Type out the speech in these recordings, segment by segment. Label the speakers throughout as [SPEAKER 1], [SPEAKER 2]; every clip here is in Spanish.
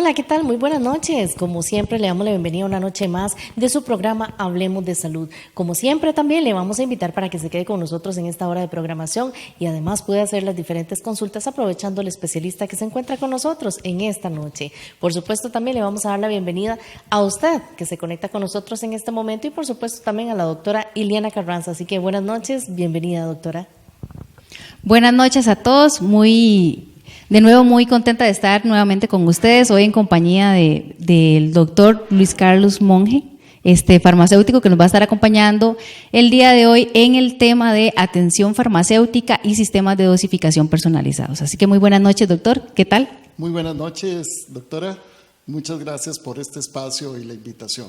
[SPEAKER 1] Hola, ¿qué tal? Muy buenas noches. Como siempre, le damos la bienvenida a una noche más de su programa Hablemos de Salud. Como siempre, también le vamos a invitar para que se quede con nosotros en esta hora de programación y además puede hacer las diferentes consultas aprovechando el especialista que se encuentra con nosotros en esta noche. Por supuesto, también le vamos a dar la bienvenida a usted que se conecta con nosotros en este momento y por supuesto también a la doctora Iliana Carranza. Así que buenas noches, bienvenida, doctora.
[SPEAKER 2] Buenas noches a todos, de nuevo muy contenta de estar nuevamente con ustedes, hoy en compañía del doctor Luis Carlos Monge, farmacéutico que nos va a estar acompañando el día de hoy en el tema de atención farmacéutica y sistemas de dosificación personalizados. Así que muy buenas noches, doctor, ¿qué tal?
[SPEAKER 3] Muy buenas noches, doctora, muchas gracias por este espacio y la invitación.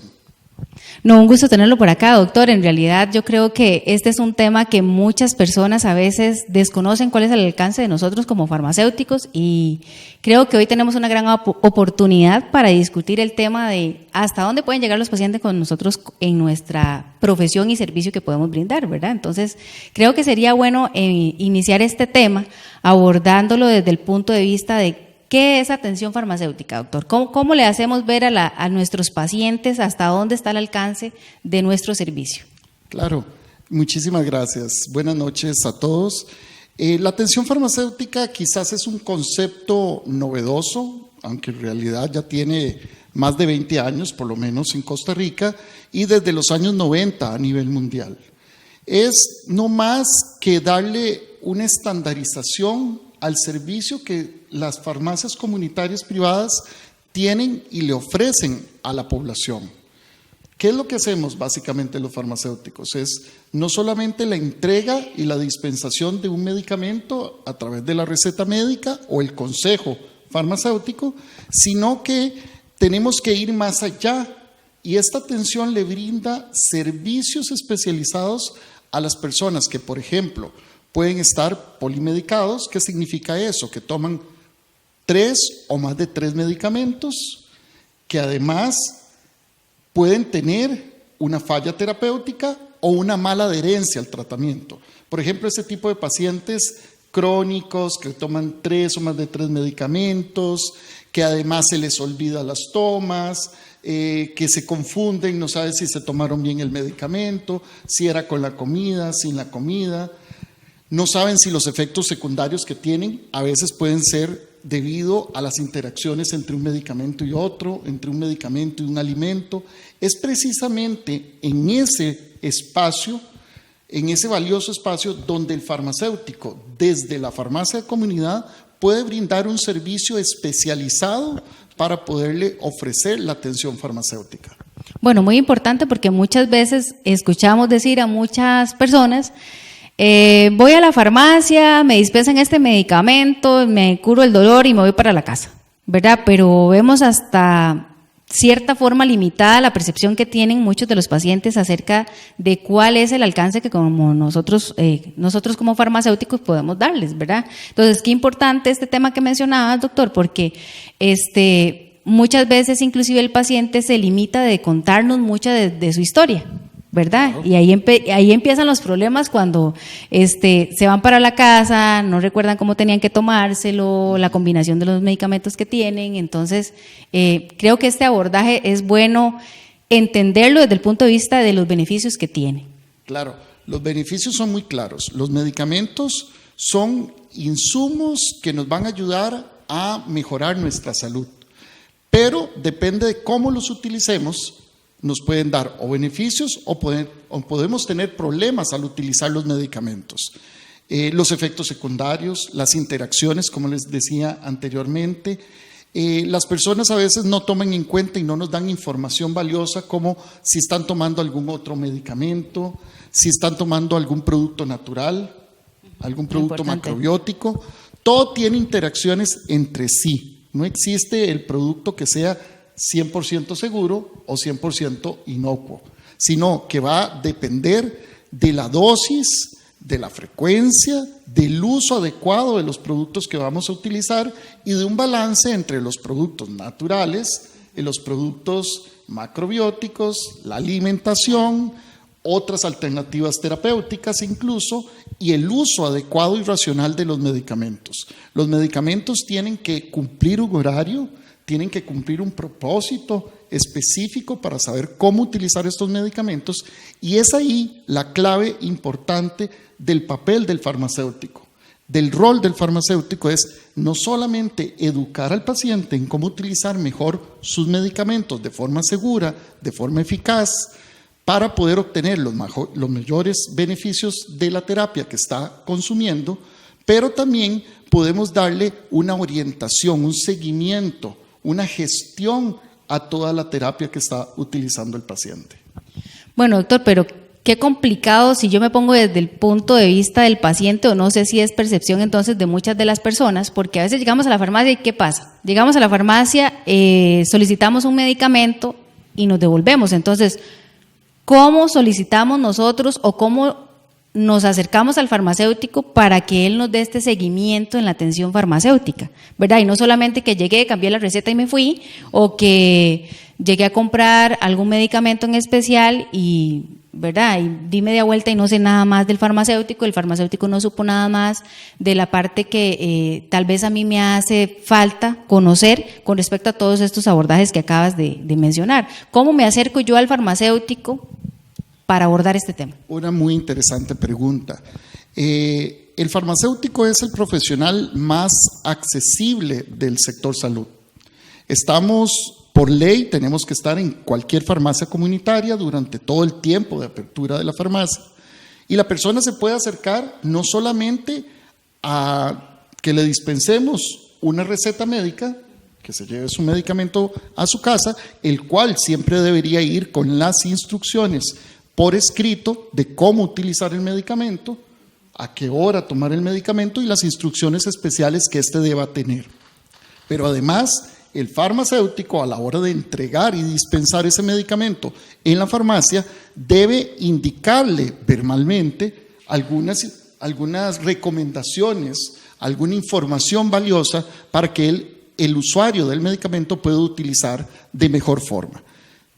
[SPEAKER 2] No, un gusto tenerlo por acá, doctor. En realidad yo creo que este es un tema que muchas personas a veces desconocen cuál es el alcance de nosotros como farmacéuticos y creo que hoy tenemos una gran oportunidad para discutir el tema de hasta dónde pueden llegar los pacientes con nosotros en nuestra profesión y servicio que podemos brindar, ¿verdad? Entonces creo que sería bueno iniciar este tema abordándolo desde el punto de vista de ¿qué es atención farmacéutica, doctor? ¿Cómo le hacemos ver a nuestros pacientes hasta dónde está el alcance de nuestro servicio?
[SPEAKER 3] Claro, muchísimas gracias. Buenas noches a todos. La atención farmacéutica quizás es un concepto novedoso, aunque en realidad ya tiene más de 20 años, por lo menos en Costa Rica, y desde los años 90 a nivel mundial. Es no más que darle una estandarización al servicio que las farmacias comunitarias privadas tienen y le ofrecen a la población. ¿Qué es lo que hacemos básicamente los farmacéuticos? Es no solamente la entrega y la dispensación de un medicamento a través de la receta médica o el consejo farmacéutico, sino que tenemos que ir más allá y esta atención le brinda servicios especializados a las personas que, por ejemplo, pueden estar polimedicados. ¿Qué significa eso? Que toman 3 o más de 3 medicamentos, que además pueden tener una falla terapéutica o una mala adherencia al tratamiento. Por ejemplo, ese tipo de pacientes crónicos que toman 3 o más de 3 medicamentos, que además se les olvida las tomas, que se confunden, no saben si se tomaron bien el medicamento, si era con la comida, sin la comida. No saben si los efectos secundarios que tienen a veces pueden ser debido a las interacciones entre un medicamento y otro, entre un medicamento y un alimento. Es precisamente en ese espacio, en ese valioso espacio, donde el farmacéutico, desde la farmacia de comunidad, puede brindar un servicio especializado para poderle ofrecer la atención farmacéutica.
[SPEAKER 2] Bueno, muy importante porque muchas veces escuchamos decir a muchas personas voy a la farmacia, me dispensan este medicamento, me curo el dolor y me voy para la casa, ¿verdad? Pero vemos hasta cierta forma limitada la percepción que tienen muchos de los pacientes acerca de cuál es el alcance que como nosotros como farmacéuticos podemos darles, ¿verdad? Entonces, qué importante este tema que mencionabas, doctor, porque muchas veces inclusive el paciente se limita de contarnos mucha de su historia, ¿verdad? Y ahí empiezan los problemas cuando se van para la casa, no recuerdan cómo tenían que tomárselo, la combinación de los medicamentos que tienen. Entonces, creo que este abordaje es bueno entenderlo desde el punto de vista de los beneficios que tiene.
[SPEAKER 3] Claro, los beneficios son muy claros. Los medicamentos son insumos que nos van a ayudar a mejorar nuestra salud, pero depende de cómo los utilicemos. Nos pueden dar o beneficios o podemos tener problemas al utilizar los medicamentos. Los efectos secundarios, las interacciones, como les decía anteriormente. Las personas a veces no toman en cuenta y no nos dan información valiosa como si están tomando algún otro medicamento, si están tomando algún producto natural, algún producto macrobiótico. Todo tiene interacciones entre sí. No existe el producto que sea 100% seguro o 100% inocuo, sino que va a depender de la dosis, de la frecuencia, del uso adecuado de los productos que vamos a utilizar y de un balance entre los productos naturales y los productos macrobióticos, la alimentación otras alternativas terapéuticas incluso, y el uso adecuado y racional de los medicamentos. Los medicamentos tienen que cumplir un horario, tienen que cumplir un propósito específico para saber cómo utilizar estos medicamentos, y es ahí la clave importante del papel del farmacéutico. Del rol del farmacéutico es no solamente educar al paciente en cómo utilizar mejor sus medicamentos de forma segura, de forma eficaz, para poder obtener los mayores beneficios de la terapia que está consumiendo, pero también podemos darle una orientación, un seguimiento, una gestión a toda la terapia que está utilizando el paciente.
[SPEAKER 2] Bueno, doctor, pero qué complicado si yo me pongo desde el punto de vista del paciente, o no sé si es percepción entonces de muchas de las personas, porque a veces llegamos a la farmacia y ¿qué pasa? Llegamos a la farmacia, solicitamos un medicamento y nos devolvemos. Entonces, ¿cómo solicitamos nosotros o cómo nos acercamos al farmacéutico para que él nos dé este seguimiento en la atención farmacéutica, ¿verdad? Y no solamente que llegué, cambié la receta y me fui, o que llegué a comprar algún medicamento en especial y, ¿verdad?, y di media vuelta y no sé nada más del farmacéutico, el farmacéutico no supo nada más de la parte que tal vez a mí me hace falta conocer con respecto a todos estos abordajes que acabas de mencionar. ¿Cómo me acerco yo al farmacéutico para abordar este tema?
[SPEAKER 3] Una muy interesante pregunta. El farmacéutico es el profesional más accesible del sector salud. Por ley, tenemos que estar en cualquier farmacia comunitaria durante todo el tiempo de apertura de la farmacia. Y la persona se puede acercar no solamente a que le dispensemos una receta médica, que se lleve su medicamento a su casa, el cual siempre debería ir con las instrucciones por escrito de cómo utilizar el medicamento, a qué hora tomar el medicamento y las instrucciones especiales que éste deba tener. Pero además, el farmacéutico, a la hora de entregar y dispensar ese medicamento en la farmacia, debe indicarle verbalmente algunas recomendaciones, alguna información valiosa para que el usuario del medicamento pueda utilizar de mejor forma.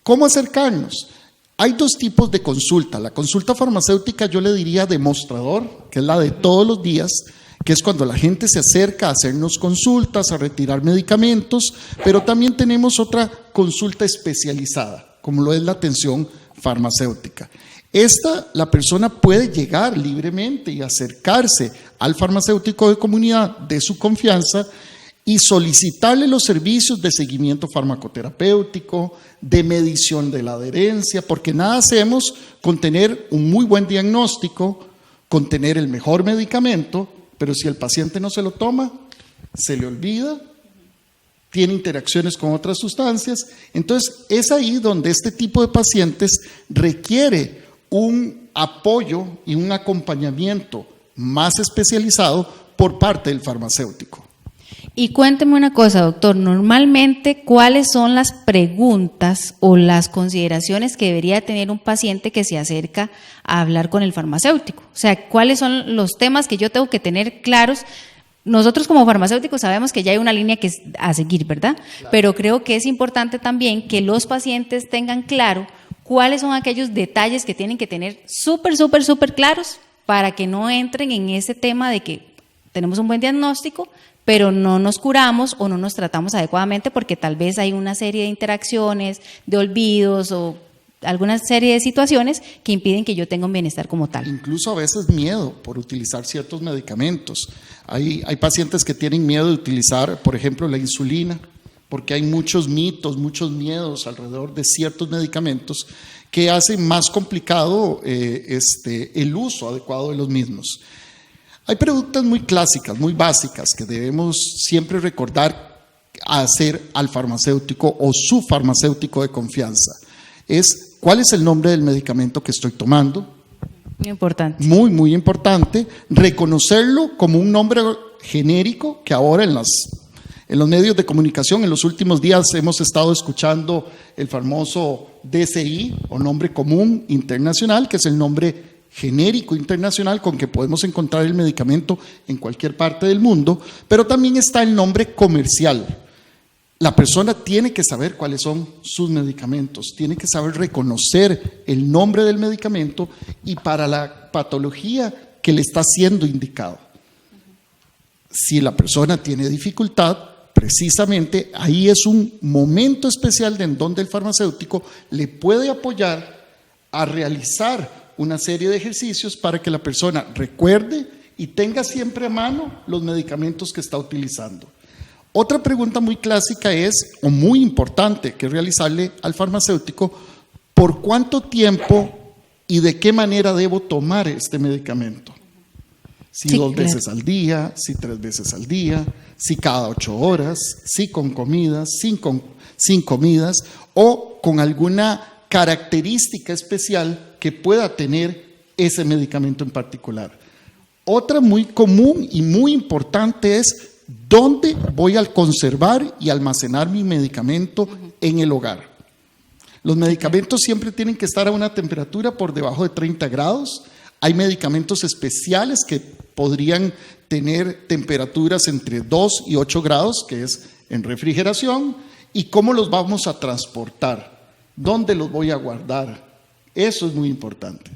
[SPEAKER 3] ¿Cómo acercarnos? Hay dos tipos de consulta. La consulta farmacéutica yo le diría demostrador, que es la de todos los días, que es cuando la gente se acerca a hacernos consultas, a retirar medicamentos, pero también tenemos otra consulta especializada, como lo es la atención farmacéutica. La persona puede llegar libremente y acercarse al farmacéutico de comunidad de su confianza y solicitarle los servicios de seguimiento farmacoterapéutico, de medición de la adherencia, porque nada hacemos con tener un muy buen diagnóstico, con tener el mejor medicamento, pero si el paciente no se lo toma, se le olvida, tiene interacciones con otras sustancias. Entonces, es ahí donde este tipo de pacientes requiere un apoyo y un acompañamiento más especializado por parte del farmacéutico.
[SPEAKER 2] Y cuénteme una cosa, doctor, normalmente, ¿cuáles son las preguntas o las consideraciones que debería tener un paciente que se acerca a hablar con el farmacéutico? O sea, ¿cuáles son los temas que yo tengo que tener claros? Nosotros como farmacéuticos sabemos que ya hay una línea a seguir, ¿verdad? Claro. Pero creo que es importante también que los pacientes tengan claro cuáles son aquellos detalles que tienen que tener súper claros para que no entren en ese tema de que tenemos un buen diagnóstico, pero no nos curamos o no nos tratamos adecuadamente porque tal vez hay una serie de interacciones, de olvidos o alguna serie de situaciones que impiden que yo tenga un bienestar como tal.
[SPEAKER 3] Incluso a veces miedo por utilizar ciertos medicamentos. Hay pacientes que tienen miedo de utilizar, por ejemplo, la insulina, porque hay muchos mitos, muchos miedos alrededor de ciertos medicamentos que hacen más complicado el uso adecuado de los mismos. Hay preguntas muy clásicas, muy básicas, que debemos siempre recordar hacer al farmacéutico o su farmacéutico de confianza. ¿Cuál es el nombre del medicamento que estoy tomando?
[SPEAKER 2] Muy importante.
[SPEAKER 3] Muy importante. Reconocerlo como un nombre genérico, que ahora en los medios de comunicación en los últimos días hemos estado escuchando el famoso DCI o nombre común internacional, que es el nombre genérico internacional con que podemos encontrar el medicamento en cualquier parte del mundo, pero también está el nombre comercial. la persona tiene que saber cuáles son sus medicamentos, tiene que saber reconocer el nombre del medicamento y para la patología que le está siendo indicado. Si la persona tiene dificultad, precisamente ahí es un momento especial en donde el farmacéutico le puede apoyar a realizar una serie de ejercicios para que la persona recuerde y tenga siempre a mano los medicamentos que está utilizando. Otra pregunta muy clásica es, o muy importante que realizarle al farmacéutico, ¿por cuánto tiempo y de qué manera debo tomar este medicamento? Si
[SPEAKER 2] Sí,
[SPEAKER 3] 2
[SPEAKER 2] claro.
[SPEAKER 3] veces al día, si 3 veces al día, si cada 8 horas, si con comidas, sin comidas, o con alguna característica especial que pueda tener ese medicamento en particular. Otra muy común y muy importante es dónde voy a conservar y almacenar mi medicamento en el hogar. Los medicamentos siempre tienen que estar a una temperatura por debajo de 30 grados. Hay medicamentos especiales que podrían tener temperaturas entre 2 y 8 grados, que es en refrigeración. ¿Y cómo los vamos a transportar? ¿Dónde los voy a guardar? Eso es muy importante.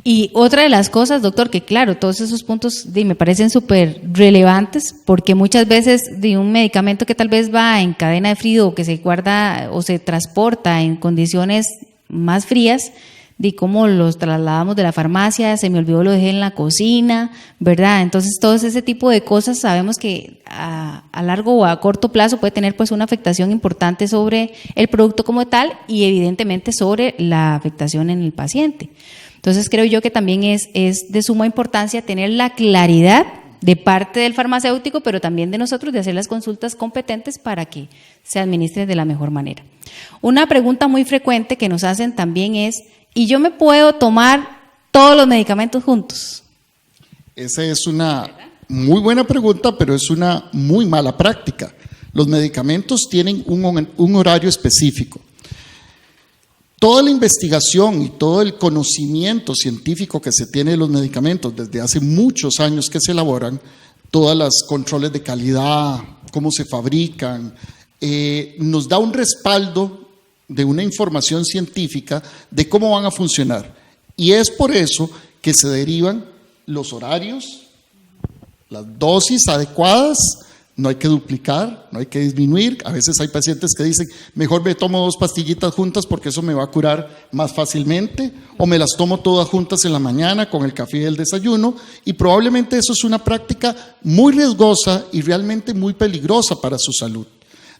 [SPEAKER 2] Y otra de las cosas, doctor, que claro, todos esos puntos me parecen súper relevantes, porque muchas veces de un medicamento que tal vez va en cadena de frío, o que se guarda o se transporta en condiciones más frías, de cómo los trasladamos de la farmacia, se me olvidó, lo dejé en la cocina, ¿verdad? Entonces, todo ese tipo de cosas sabemos que a largo o a corto plazo puede tener pues una afectación importante sobre el producto como tal y evidentemente sobre la afectación en el paciente. Entonces, creo yo que también es de suma importancia tener la claridad de parte del farmacéutico, pero también de nosotros, de hacer las consultas competentes para que se administre de la mejor manera. Una pregunta muy frecuente que nos hacen también es, ¿y yo me puedo tomar todos los medicamentos juntos?
[SPEAKER 3] Esa es una muy buena pregunta, pero es una muy mala práctica. Los medicamentos tienen un horario específico. Toda la investigación y todo el conocimiento científico que se tiene de los medicamentos desde hace muchos años que se elaboran, todos los controles de calidad, cómo se fabrican, nos da un respaldo de una información científica de cómo van a funcionar. Y es por eso que se derivan los horarios, las dosis adecuadas. No hay que duplicar, no hay que disminuir. A veces hay pacientes que dicen, mejor me tomo 2 pastillitas juntas porque eso me va a curar más fácilmente, o me las tomo todas juntas en la mañana con el café y el desayuno, y probablemente eso es una práctica muy riesgosa y realmente muy peligrosa para su salud.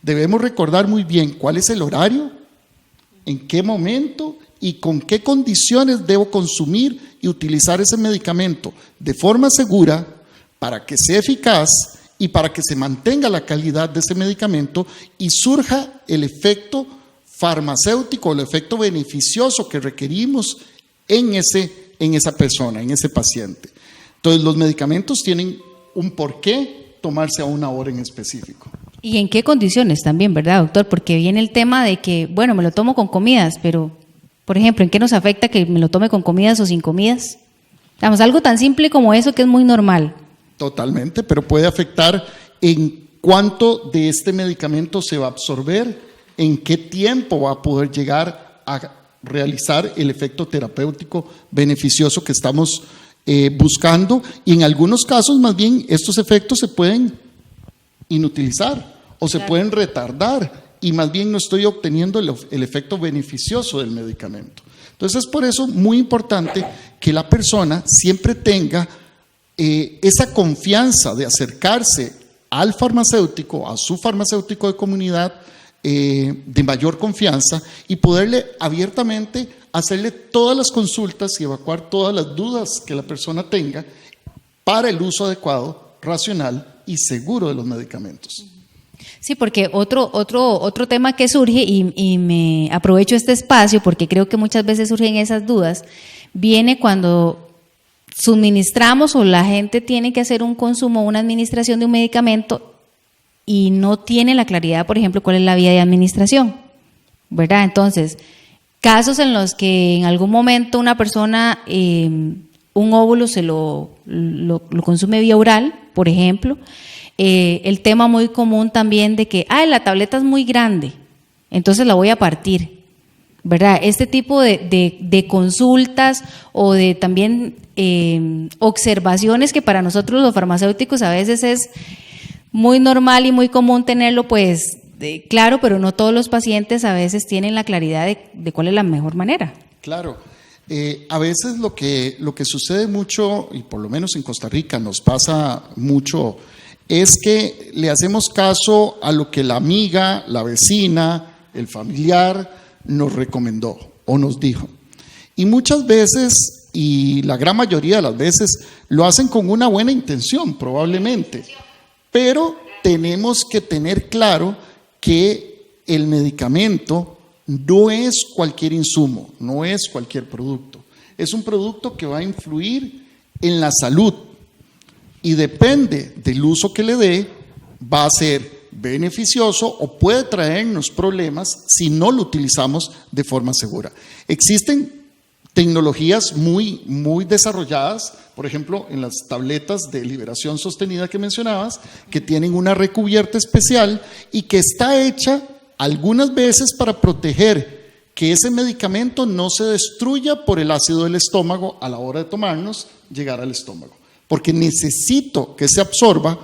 [SPEAKER 3] Debemos recordar muy bien cuál es el horario, en qué momento y con qué condiciones debo consumir y utilizar ese medicamento de forma segura para que sea eficaz y para que se mantenga la calidad de ese medicamento y surja el efecto farmacéutico, el efecto beneficioso que requerimos en esa persona, en ese paciente. Entonces, los medicamentos tienen un porqué tomarse a una hora en específico.
[SPEAKER 2] ¿Y en qué condiciones también, verdad, doctor? Porque viene el tema de que, bueno, me lo tomo con comidas, pero, por ejemplo, ¿en qué nos afecta que me lo tome con comidas o sin comidas? Digamos, algo tan simple como eso que es muy normal.
[SPEAKER 3] Totalmente, pero puede afectar en cuánto de este medicamento se va a absorber, en qué tiempo va a poder llegar a realizar el efecto terapéutico beneficioso que estamos buscando, y en algunos casos más bien estos efectos se pueden inutilizar o se pueden retardar y más bien no estoy obteniendo el efecto beneficioso del medicamento. Entonces es por eso muy importante que la persona siempre tenga esa confianza de acercarse al farmacéutico, a su farmacéutico de comunidad de mayor confianza, y poderle abiertamente hacerle todas las consultas y evacuar todas las dudas que la persona tenga para el uso adecuado, racional y seguro de los medicamentos.
[SPEAKER 2] Sí, porque otro tema que surge, y me aprovecho este espacio porque creo que muchas veces surgen esas dudas, viene cuando suministramos o la gente tiene que hacer un consumo, una administración de un medicamento y no tiene la claridad, por ejemplo, cuál es la vía de administración, ¿verdad? Entonces, casos en los que en algún momento una persona un óvulo se lo consume vía oral, por ejemplo, el tema muy común también de que, la tableta es muy grande, entonces la voy a partir, ¿verdad? Este tipo de consultas o de también observaciones que para nosotros los farmacéuticos a veces es muy normal y muy común tenerlo, pues claro, pero no todos los pacientes a veces tienen la claridad de cuál es la mejor manera.
[SPEAKER 3] Claro. A veces lo que sucede mucho, y por lo menos en Costa Rica nos pasa mucho, es que le hacemos caso a lo que la amiga, la vecina, el familiar nos recomendó o nos dijo. Y muchas veces, y la gran mayoría de las veces, lo hacen con una buena intención, probablemente. Pero tenemos que tener claro que el medicamento no es cualquier insumo, no es cualquier producto. Es un producto que va a influir en la salud y depende del uso que le dé, va a ser beneficioso o puede traernos problemas si no lo utilizamos de forma segura. Existen tecnologías muy desarrolladas, por ejemplo, en las tabletas de liberación sostenida que mencionabas, que tienen una recubierta especial y que está hecha algunas veces para proteger que ese medicamento no se destruya por el ácido del estómago a la hora de tomarnos, llegar al estómago. Porque necesito que se absorba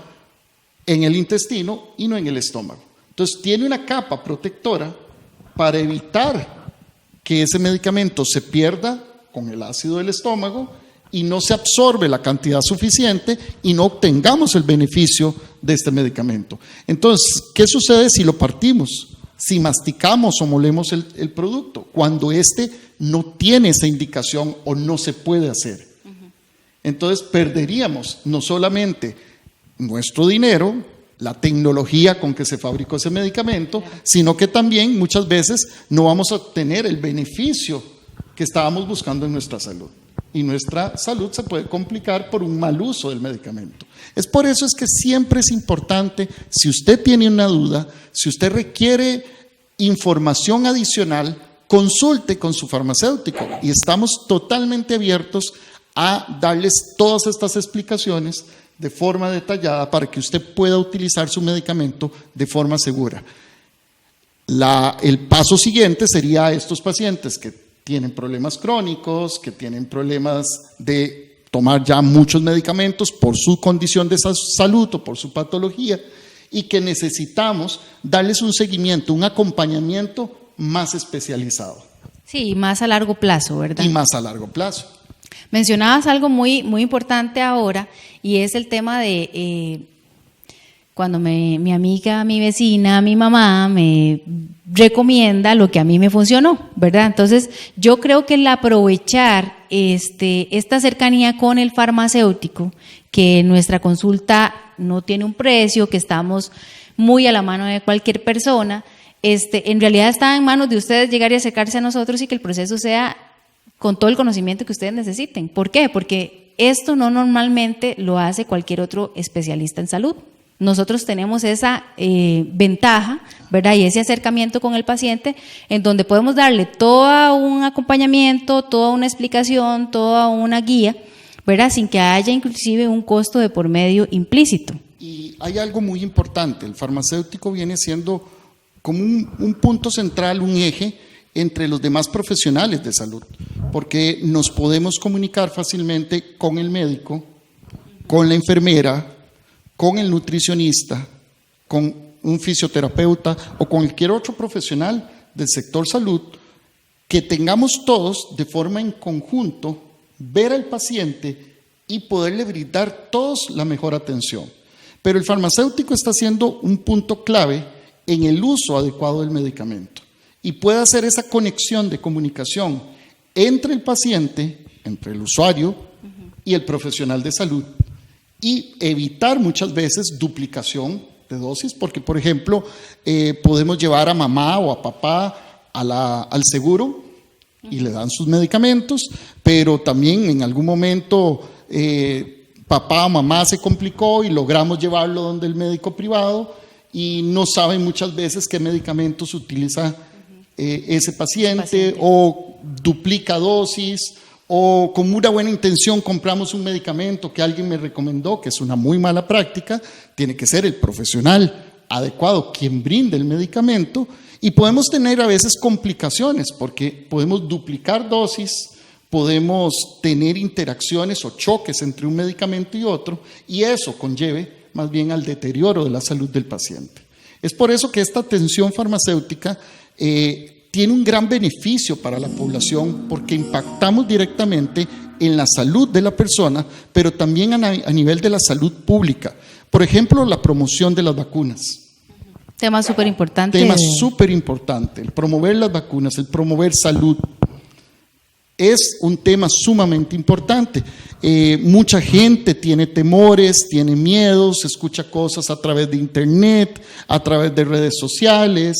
[SPEAKER 3] en el intestino y no en el estómago. Entonces tiene una capa protectora para evitar que ese medicamento se pierda con el ácido del estómago y no se absorbe la cantidad suficiente y no obtengamos el beneficio de este medicamento. Entonces, ¿qué sucede si lo partimos? Si masticamos o molemos el producto, cuando este no tiene esa indicación o no se puede hacer. Entonces perderíamos no solamente nuestro dinero, la tecnología con que se fabricó ese medicamento, sino que también muchas veces no vamos a obtener el beneficio que estábamos buscando en nuestra salud. Y nuestra salud se puede complicar por un mal uso del medicamento. Es por eso es que siempre es importante, si usted tiene una duda, si usted requiere información adicional, consulte con su farmacéutico y estamos totalmente abiertos a darles todas estas explicaciones de forma detallada para que usted pueda utilizar su medicamento de forma segura. El paso siguiente sería a estos pacientes que tienen problemas crónicos, que tienen problemas de tomar ya muchos medicamentos por su condición de salud o por su patología y que necesitamos darles un seguimiento, un acompañamiento más especializado.
[SPEAKER 2] Sí, más a largo plazo, ¿verdad?
[SPEAKER 3] Y más a largo plazo.
[SPEAKER 2] Mencionabas algo muy importante ahora y es el tema de cuando mi amiga, mi vecina, mi mamá me recomienda lo que a mí me funcionó, ¿verdad? Entonces yo creo que el aprovechar esta cercanía con el farmacéutico, que nuestra consulta no tiene un precio, que estamos muy a la mano de cualquier persona, en realidad está en manos de ustedes llegar y acercarse a nosotros y que el proceso sea con todo el conocimiento que ustedes necesiten. ¿Por qué? Porque esto no normalmente lo hace cualquier otro especialista en salud. Nosotros tenemos esa ventaja, ¿verdad? Y ese acercamiento con el paciente en donde podemos darle todo un acompañamiento, toda una explicación, toda una guía, ¿verdad? Sin que haya inclusive un costo de por medio implícito.
[SPEAKER 3] Y hay algo muy importante, el farmacéutico viene siendo como un punto central, un eje entre los demás profesionales de salud, porque nos podemos comunicar fácilmente con el médico, con la enfermera, con el nutricionista, con un fisioterapeuta o con cualquier otro profesional del sector salud, que tengamos todos de forma en conjunto, ver al paciente y poderle brindar todos la mejor atención. Pero el farmacéutico está haciendo un punto clave en el uso adecuado del medicamento y puede hacer esa conexión de comunicación entre el paciente, entre el usuario y el profesional de salud, y evitar muchas veces duplicación de dosis, porque por ejemplo podemos llevar a mamá o a papá al seguro y le dan sus medicamentos, pero también en algún momento papá o mamá se complicó y logramos llevarlo donde el médico privado y no saben muchas veces qué medicamentos utiliza ese paciente o duplica dosis o con una buena intención compramos un medicamento que alguien me recomendó, que es una muy mala práctica. Tiene que ser el profesional adecuado quien brinde el medicamento, y podemos tener a veces complicaciones porque podemos duplicar dosis, podemos tener interacciones o choques entre un medicamento y otro, y eso conlleve más bien al deterioro de la salud del paciente. Es por eso que esta atención farmacéutica tiene un gran beneficio para la población, porque impactamos directamente en la salud de la persona, pero también a nivel de la salud pública. Por ejemplo, la promoción de las vacunas.
[SPEAKER 2] Tema súper importante.
[SPEAKER 3] Tema súper importante. El promover las vacunas, el promover salud, es un tema sumamente importante. Mucha gente tiene temores, tiene miedos, escucha cosas a través de internet, a través de redes sociales,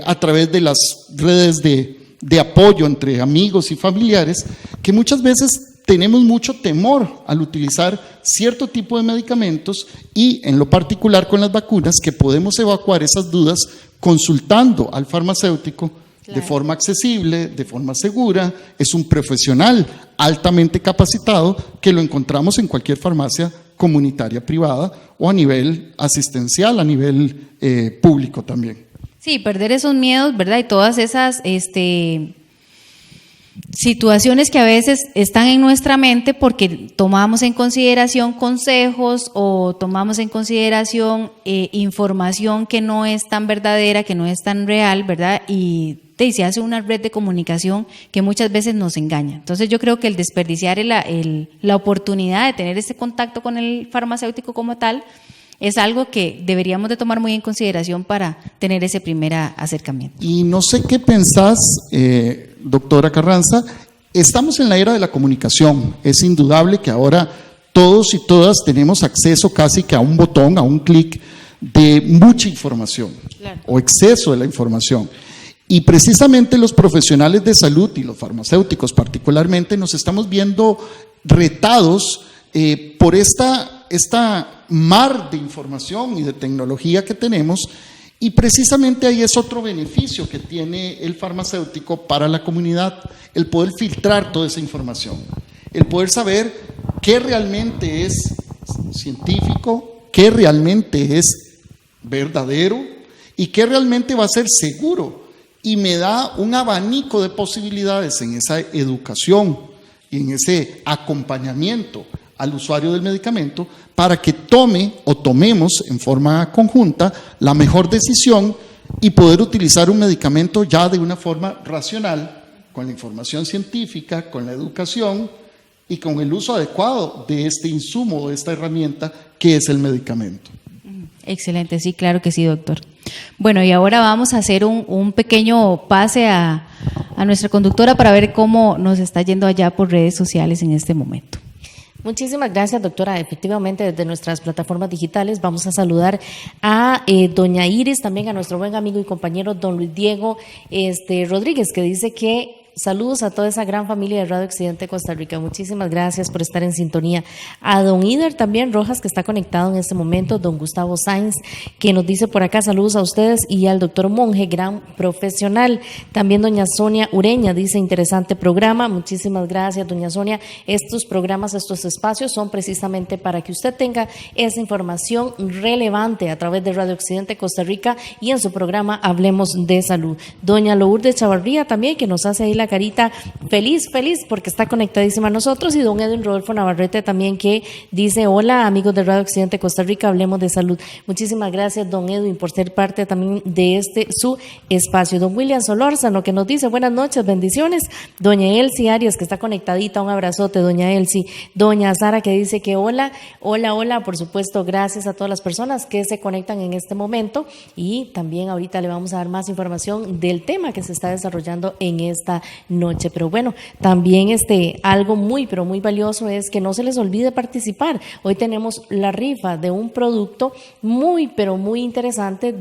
[SPEAKER 3] a través de las redes de apoyo entre amigos y familiares, que muchas veces tenemos mucho temor al utilizar cierto tipo de medicamentos, y en lo particular con las vacunas, que podemos evacuar esas dudas consultando al farmacéutico. Claro. De forma accesible, de forma segura. Es un profesional altamente capacitado que lo encontramos en cualquier farmacia comunitaria privada o a nivel asistencial, a nivel público también.
[SPEAKER 2] Sí, perder esos miedos, ¿verdad? Y todas esas situaciones que a veces están en nuestra mente porque tomamos en consideración consejos o tomamos en consideración información que no es tan verdadera, que no es tan real, ¿verdad? Y se hace una red de comunicación que muchas veces nos engaña. Entonces yo creo que el desperdiciar la oportunidad de tener ese contacto con el farmacéutico como tal es algo que deberíamos de tomar muy en consideración para tener ese primer acercamiento.
[SPEAKER 3] Y no sé qué pensás, doctora Carranza, estamos en la era de la comunicación. Es indudable que ahora todos y todas tenemos acceso casi que a un botón, a un clic, de mucha información, claro, o exceso de la información. Y precisamente los profesionales de salud y los farmacéuticos particularmente nos estamos viendo retados por esta mar de información y de tecnología que tenemos, y precisamente ahí es otro beneficio que tiene el farmacéutico para la comunidad, el poder filtrar toda esa información, el poder saber qué realmente es científico, qué realmente es verdadero y qué realmente va a ser seguro, y me da un abanico de posibilidades en esa educación y en ese acompañamiento al usuario del medicamento para que tome o tomemos en forma conjunta la mejor decisión y poder utilizar un medicamento ya de una forma racional, con la información científica, con la educación y con el uso adecuado de este insumo, de esta herramienta que es el medicamento.
[SPEAKER 2] Excelente, sí, claro que sí, doctor. Bueno, y ahora vamos a hacer un pequeño pase a nuestra conductora para ver cómo nos está yendo allá por redes sociales en este momento.
[SPEAKER 1] Muchísimas gracias, doctora. Efectivamente, desde nuestras plataformas digitales vamos a saludar a doña Iris, también a nuestro buen amigo y compañero don Luis Diego Rodríguez, que dice que saludos a toda esa gran familia de Radio Occidente Costa Rica. Muchísimas gracias por estar en sintonía. A don Ider también Rojas, que está conectado en este momento, don Gustavo Sainz, que nos dice por acá saludos a ustedes, y al doctor Monge, gran profesional. También doña Sonia Ureña dice interesante programa. Muchísimas gracias, doña Sonia. Estos programas, estos espacios son precisamente para que usted tenga esa información relevante a través de Radio Occidente Costa Rica y en su programa Hablemos de Salud. Doña Lourdes Chavarría también, que nos hace ahí la carita feliz porque está conectadísima a nosotros, y don Edwin Rodolfo Navarrete también, que dice hola amigos de Radio Occidente Costa Rica, Hablemos de Salud. Muchísimas gracias, don Edwin, por ser parte también de su espacio. Don William Solórzano, que nos dice buenas noches, bendiciones. Doña Elsie Arias, que está conectadita, un abrazote, doña Elsie. Doña Sara, que dice que hola, por supuesto, gracias a todas las personas que se conectan en este momento, y también ahorita le vamos a dar más información del tema que se está desarrollando en esta noche. Pero bueno, también algo muy valioso es que no se les olvide participar. Hoy tenemos la rifa de un producto muy interesante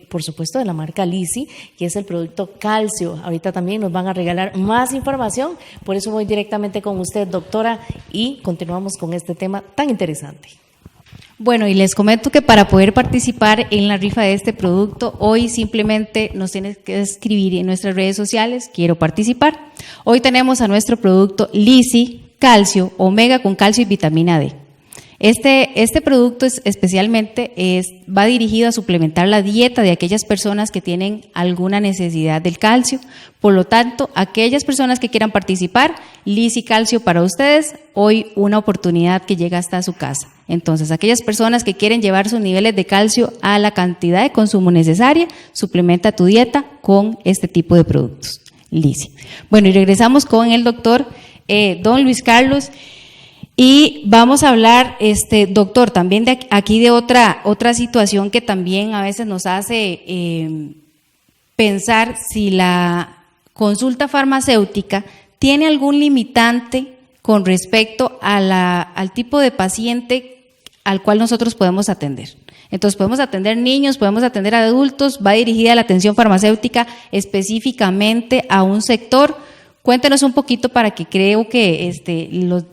[SPEAKER 1] por supuesto, de la marca Lisi, que es el producto Calcio. Ahorita también nos van a regalar más información, por eso voy directamente con usted, doctora, y continuamos con este tema tan interesante.
[SPEAKER 2] Bueno, y les comento que para poder participar en la rifa de este producto, hoy simplemente nos tienes que escribir en nuestras redes sociales, quiero participar, Hoy tenemos a nuestro producto Lisi, calcio, omega con calcio y vitamina D. Este producto va dirigido a suplementar la dieta de aquellas personas que tienen alguna necesidad del calcio. Por lo tanto, aquellas personas que quieran participar, Lisi Calcio para ustedes, hoy una oportunidad que llega hasta su casa. Entonces, aquellas personas que quieren llevar sus niveles de calcio a la cantidad de consumo necesaria, suplementa tu dieta con este tipo de productos, Lisi. Bueno, y regresamos con el doctor don Luis Carlos. Y vamos a hablar, doctor, también de aquí de otra situación que también a veces nos hace pensar si la consulta farmacéutica tiene algún limitante con respecto al tipo de paciente al cual nosotros podemos atender. Entonces, podemos atender niños, podemos atender a adultos, va dirigida la atención farmacéutica específicamente a un sector. Cuéntenos un poquito para que creo que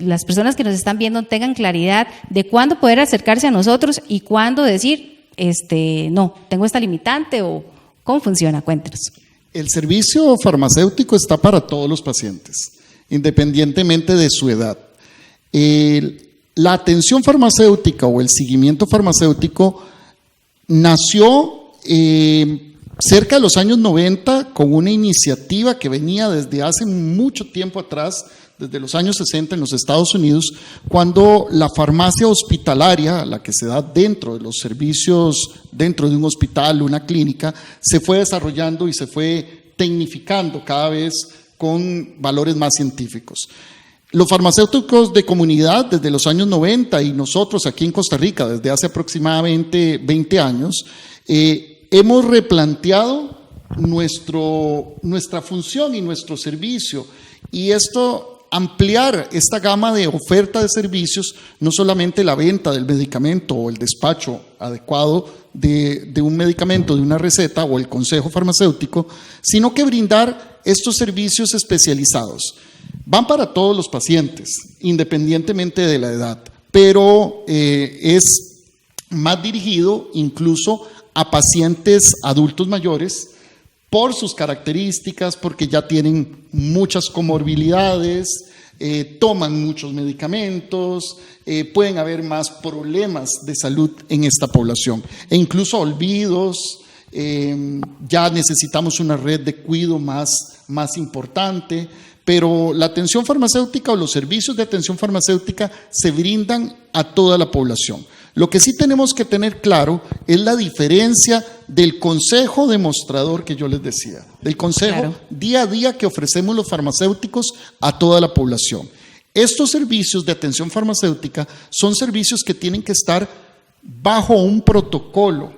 [SPEAKER 2] las personas que nos están viendo tengan claridad de cuándo poder acercarse a nosotros y cuándo decir, no, tengo esta limitante o cómo funciona. Cuéntenos.
[SPEAKER 3] El servicio farmacéutico está para todos los pacientes, independientemente de su edad. La atención farmacéutica o el seguimiento farmacéutico nació cerca de los años 90 con una iniciativa que venía desde hace mucho tiempo atrás, desde los años 60 en los Estados Unidos, cuando la farmacia hospitalaria, la que se da dentro de los servicios, dentro de un hospital, una clínica, se fue desarrollando y se fue tecnificando cada vez con valores más científicos. Los farmacéuticos de comunidad desde los años 90 y nosotros aquí en Costa Rica desde hace aproximadamente 20 años, hemos replanteado nuestra función y nuestro servicio, y ampliar esta gama de oferta de servicios, no solamente la venta del medicamento o el despacho adecuado de un medicamento, de una receta o el consejo farmacéutico, sino que brindar estos servicios especializados. Van para todos los pacientes, independientemente de la edad, pero es más dirigido incluso a pacientes adultos mayores por sus características, porque ya tienen muchas comorbilidades, toman muchos medicamentos, pueden haber más problemas de salud en esta población e incluso olvidos. Ya necesitamos una red de cuidado más importante, pero la atención farmacéutica o los servicios de atención farmacéutica se brindan a toda la población. Lo que sí tenemos que tener claro es la diferencia del consejo demostrador que yo les decía, del consejo día a día que ofrecemos los farmacéuticos a toda la población. Estos servicios de atención farmacéutica son servicios que tienen que estar bajo un protocolo,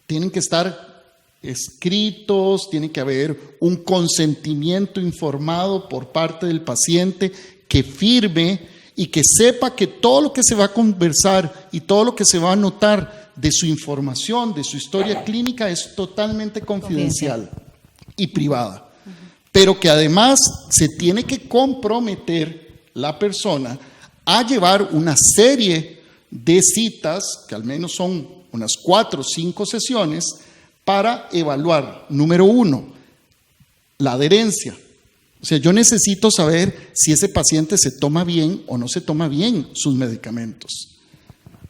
[SPEAKER 3] tienen que estar escritos, tiene que haber un consentimiento informado por parte del paciente que firme y que sepa que todo lo que se va a conversar y todo lo que se va a anotar de su información, de su historia clínica es totalmente confidencial y privada, pero que además se tiene que comprometer la persona a llevar una serie de citas, que al menos son unas 4 o 5 sesiones, para evaluar, número 1, la adherencia. O sea, yo necesito saber si ese paciente se toma bien o no se toma bien sus medicamentos.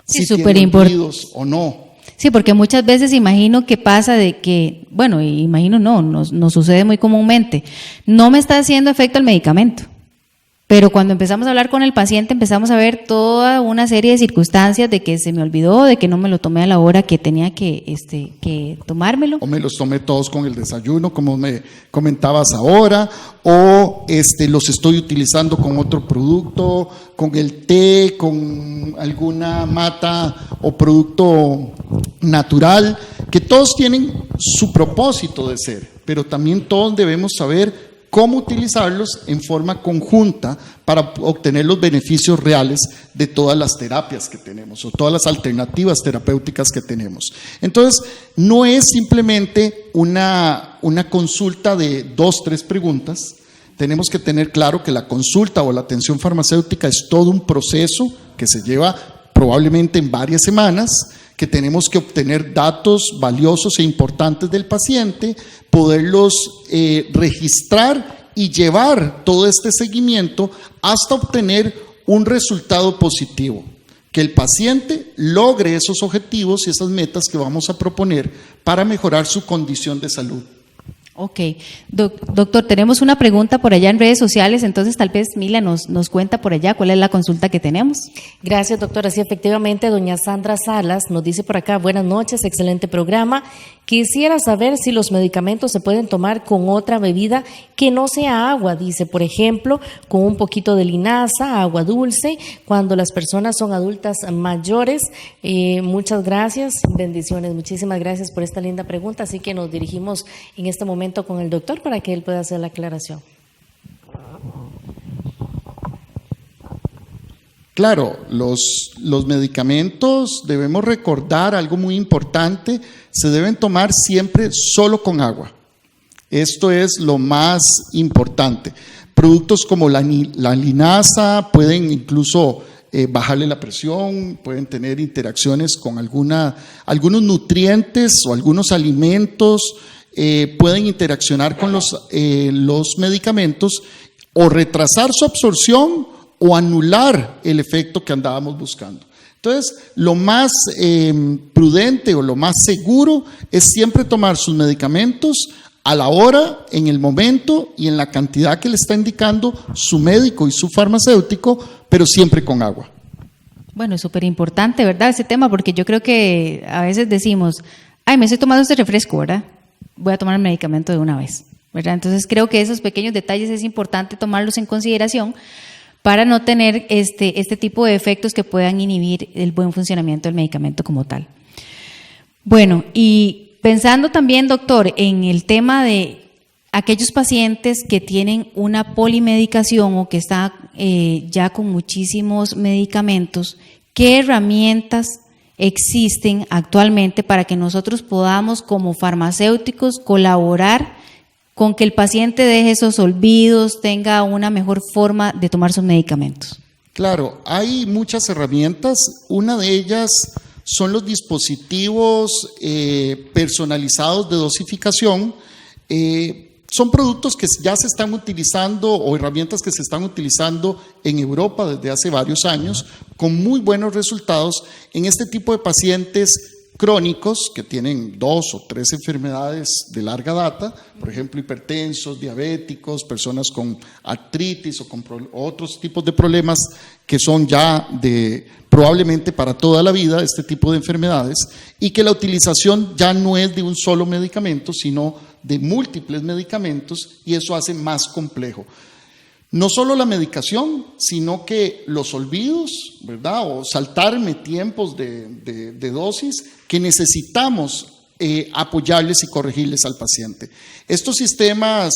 [SPEAKER 2] Sí,
[SPEAKER 3] si
[SPEAKER 2] súper
[SPEAKER 3] tiene
[SPEAKER 2] importante.
[SPEAKER 3] olvidos o no.
[SPEAKER 2] Sí, porque muchas veces imagino que pasa de que, bueno, imagino nos sucede muy comúnmente, no me está haciendo efecto el medicamento. Pero cuando empezamos a hablar con el paciente, empezamos a ver toda una serie de circunstancias de que se me olvidó, de que no me lo tomé a la hora que tenía que tomármelo.
[SPEAKER 3] O me los tomé todos con el desayuno, como me comentabas ahora, o los estoy utilizando con otro producto, con el té, con alguna mata o producto natural, que todos tienen su propósito de ser, pero también todos debemos saber cómo utilizarlos en forma conjunta para obtener los beneficios reales de todas las terapias que tenemos o todas las alternativas terapéuticas que tenemos. Entonces, no es simplemente una consulta de 2, 3 preguntas. Tenemos que tener claro que la consulta o la atención farmacéutica es todo un proceso que se lleva probablemente en varias semanas, que tenemos que obtener datos valiosos e importantes del paciente, poderlos registrar y llevar todo este seguimiento hasta obtener un resultado positivo, que el paciente logre esos objetivos y esas metas que vamos a proponer para mejorar su condición de salud.
[SPEAKER 2] Ok, doctor, tenemos una pregunta por allá en redes sociales, entonces tal vez Mila nos cuenta por allá cuál es la consulta que tenemos.
[SPEAKER 1] Gracias, doctora. Sí, efectivamente, doña Sandra Salas nos dice por acá: buenas noches, excelente programa. Quisiera saber si los medicamentos se pueden tomar con otra bebida que no sea agua, dice, por ejemplo, con un poquito de linaza, agua dulce, cuando las personas son adultas mayores. Muchas gracias, bendiciones, muchísimas gracias por esta linda pregunta, así que nos dirigimos en este momento con el doctor para que él pueda hacer la aclaración.
[SPEAKER 3] Claro, los medicamentos, debemos recordar algo muy importante, se deben tomar siempre solo con agua. Esto es lo más importante. Productos como la linaza pueden incluso bajarle la presión, pueden tener interacciones con algunos nutrientes o algunos alimentos, pueden interaccionar con los medicamentos o retrasar su absorción o anular el efecto que andábamos buscando. Entonces, lo más prudente o lo más seguro es siempre tomar sus medicamentos a la hora, en el momento y en la cantidad que le está indicando su médico y su farmacéutico, pero siempre con agua.
[SPEAKER 2] Bueno, es súper importante, ¿verdad?, ese tema, porque yo creo que a veces decimos, ay, me estoy tomando este refresco, ¿verdad? Voy a tomar el medicamento de una vez, ¿verdad? Entonces, creo que esos pequeños detalles es importante tomarlos en consideración para no tener este tipo de efectos que puedan inhibir el buen funcionamiento del medicamento como tal. Bueno, y pensando también, doctor, en el tema de aquellos pacientes que tienen una polimedicación o que están ya con muchísimos medicamentos, ¿qué herramientas existen actualmente para que nosotros podamos, como farmacéuticos, colaborar con que el paciente deje esos olvidos, tenga una mejor forma de tomar sus medicamentos?
[SPEAKER 3] Claro, hay muchas herramientas. Una de ellas son los dispositivos personalizados de dosificación. Son productos que ya se están utilizando o herramientas que se están utilizando en Europa desde hace varios años con muy buenos resultados en este tipo de pacientes crónicos que tienen 2 o 3 enfermedades de larga data, por ejemplo, hipertensos, diabéticos, personas con artritis o con otros tipos de problemas que son ya probablemente para toda la vida, este tipo de enfermedades, y que la utilización ya no es de un solo medicamento, sino de múltiples medicamentos, y eso hace más complejo. No solo la medicación, sino que los olvidos, ¿verdad? O saltarme tiempos de dosis que necesitamos apoyarles y corregirles al paciente. Estos sistemas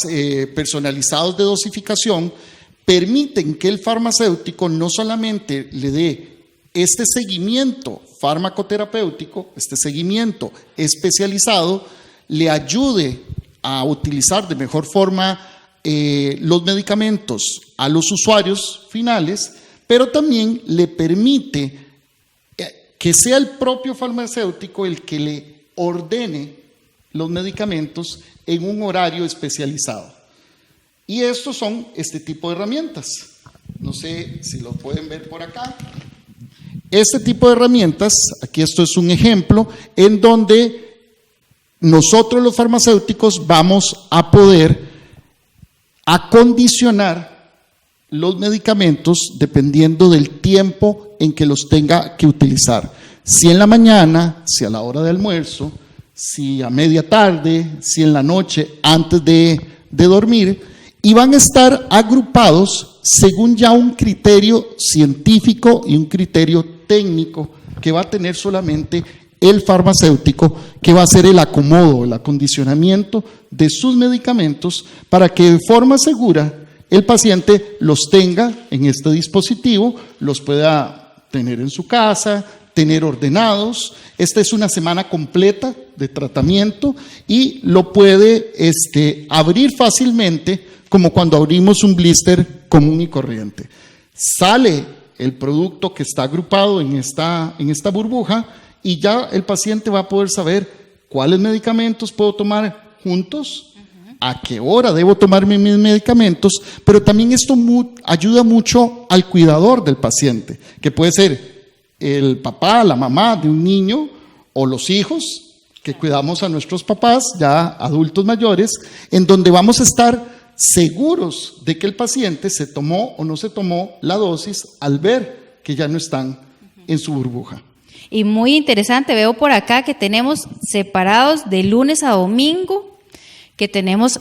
[SPEAKER 3] personalizados de dosificación permiten que el farmacéutico no solamente le dé este seguimiento farmacoterapéutico, este seguimiento especializado, le ayude a utilizar de mejor forma los medicamentos a los usuarios finales, pero también le permite que sea el propio farmacéutico el que le ordene los medicamentos en un horario especializado. Y estos son este tipo de herramientas. No sé si lo pueden ver por acá. Este tipo de herramientas, aquí esto es un ejemplo, en donde nosotros los farmacéuticos vamos a poder acondicionar los medicamentos dependiendo del tiempo en que los tenga que utilizar. Si en la mañana, si a la hora de almuerzo, si a media tarde, si en la noche antes de dormir, y van a estar agrupados según ya un criterio científico y un criterio técnico que va a tener solamente el farmacéutico, que va a hacer el acomodo, el acondicionamiento de sus medicamentos para que de forma segura el paciente los tenga en este dispositivo, los pueda tener en su casa, tener ordenados. Esta es una semana completa de tratamiento y lo puede abrir fácilmente, como cuando abrimos un blister común y corriente. Sale el producto que está agrupado en esta burbuja y ya el paciente va a poder saber cuáles medicamentos puedo tomar juntos a qué hora debo tomarme mis medicamentos, pero también esto ayuda mucho al cuidador del paciente, que puede ser el papá, la mamá de un niño o los hijos, que cuidamos a nuestros papás, ya adultos mayores, en donde vamos a estar seguros de que el paciente se tomó o no se tomó la dosis al ver que ya no están en su burbuja.
[SPEAKER 2] Y muy interesante, veo por acá que tenemos separados de lunes a domingo, que tenemos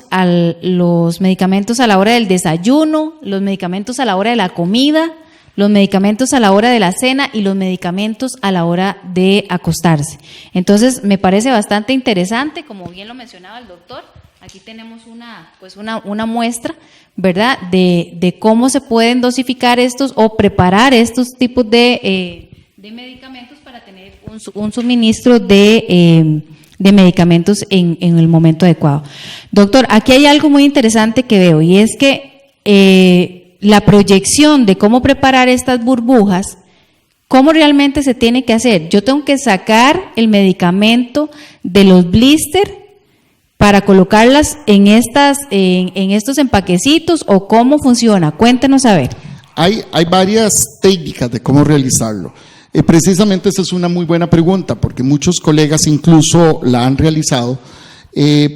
[SPEAKER 2] los medicamentos a la hora del desayuno, los medicamentos a la hora de la comida, los medicamentos a la hora de la cena y los medicamentos a la hora de acostarse. Entonces, me parece bastante interesante, como bien lo mencionaba el doctor. Aquí tenemos una muestra, ¿verdad?, de cómo se pueden dosificar estos o preparar estos tipos de medicamentos para tener un suministro de medicamentos en el momento adecuado. Doctor, aquí hay algo muy interesante que veo, y es que la proyección de cómo preparar estas burbujas, ¿cómo realmente se tiene que hacer? Yo tengo que sacar el medicamento de los blisters para colocarlas en estos empaquecitos, ¿o cómo funciona? Cuéntenos a ver.
[SPEAKER 3] Hay varias técnicas de cómo realizarlo. Precisamente esa es una muy buena pregunta, porque muchos colegas incluso la han realizado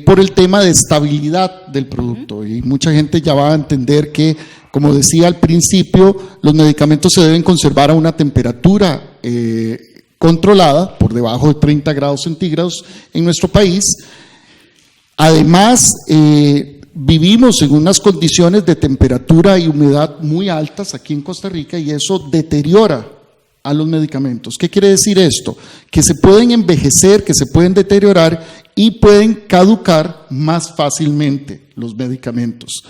[SPEAKER 3] por el tema de estabilidad del producto, y mucha gente ya va a entender que, como decía al principio, los medicamentos se deben conservar a una temperatura controlada, por debajo de 30 grados centígrados en nuestro país. Además, vivimos en unas condiciones de temperatura y humedad muy altas aquí en Costa Rica, y eso deteriora a los medicamentos. ¿Qué quiere decir esto? Que se pueden envejecer, que se pueden deteriorar y pueden caducar más fácilmente los medicamentos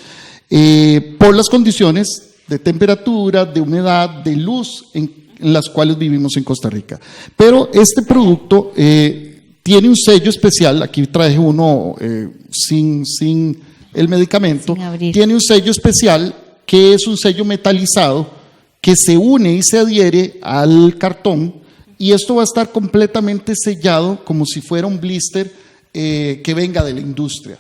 [SPEAKER 3] por las condiciones de temperatura, de humedad, de luz en las cuales vivimos en Costa Rica. Pero este producto tiene un sello especial. Aquí traje uno sin el medicamento. Tiene un sello especial que es un sello metalizado que se une y se adhiere al cartón, y esto va a estar completamente sellado como si fuera un blister que venga de la industria.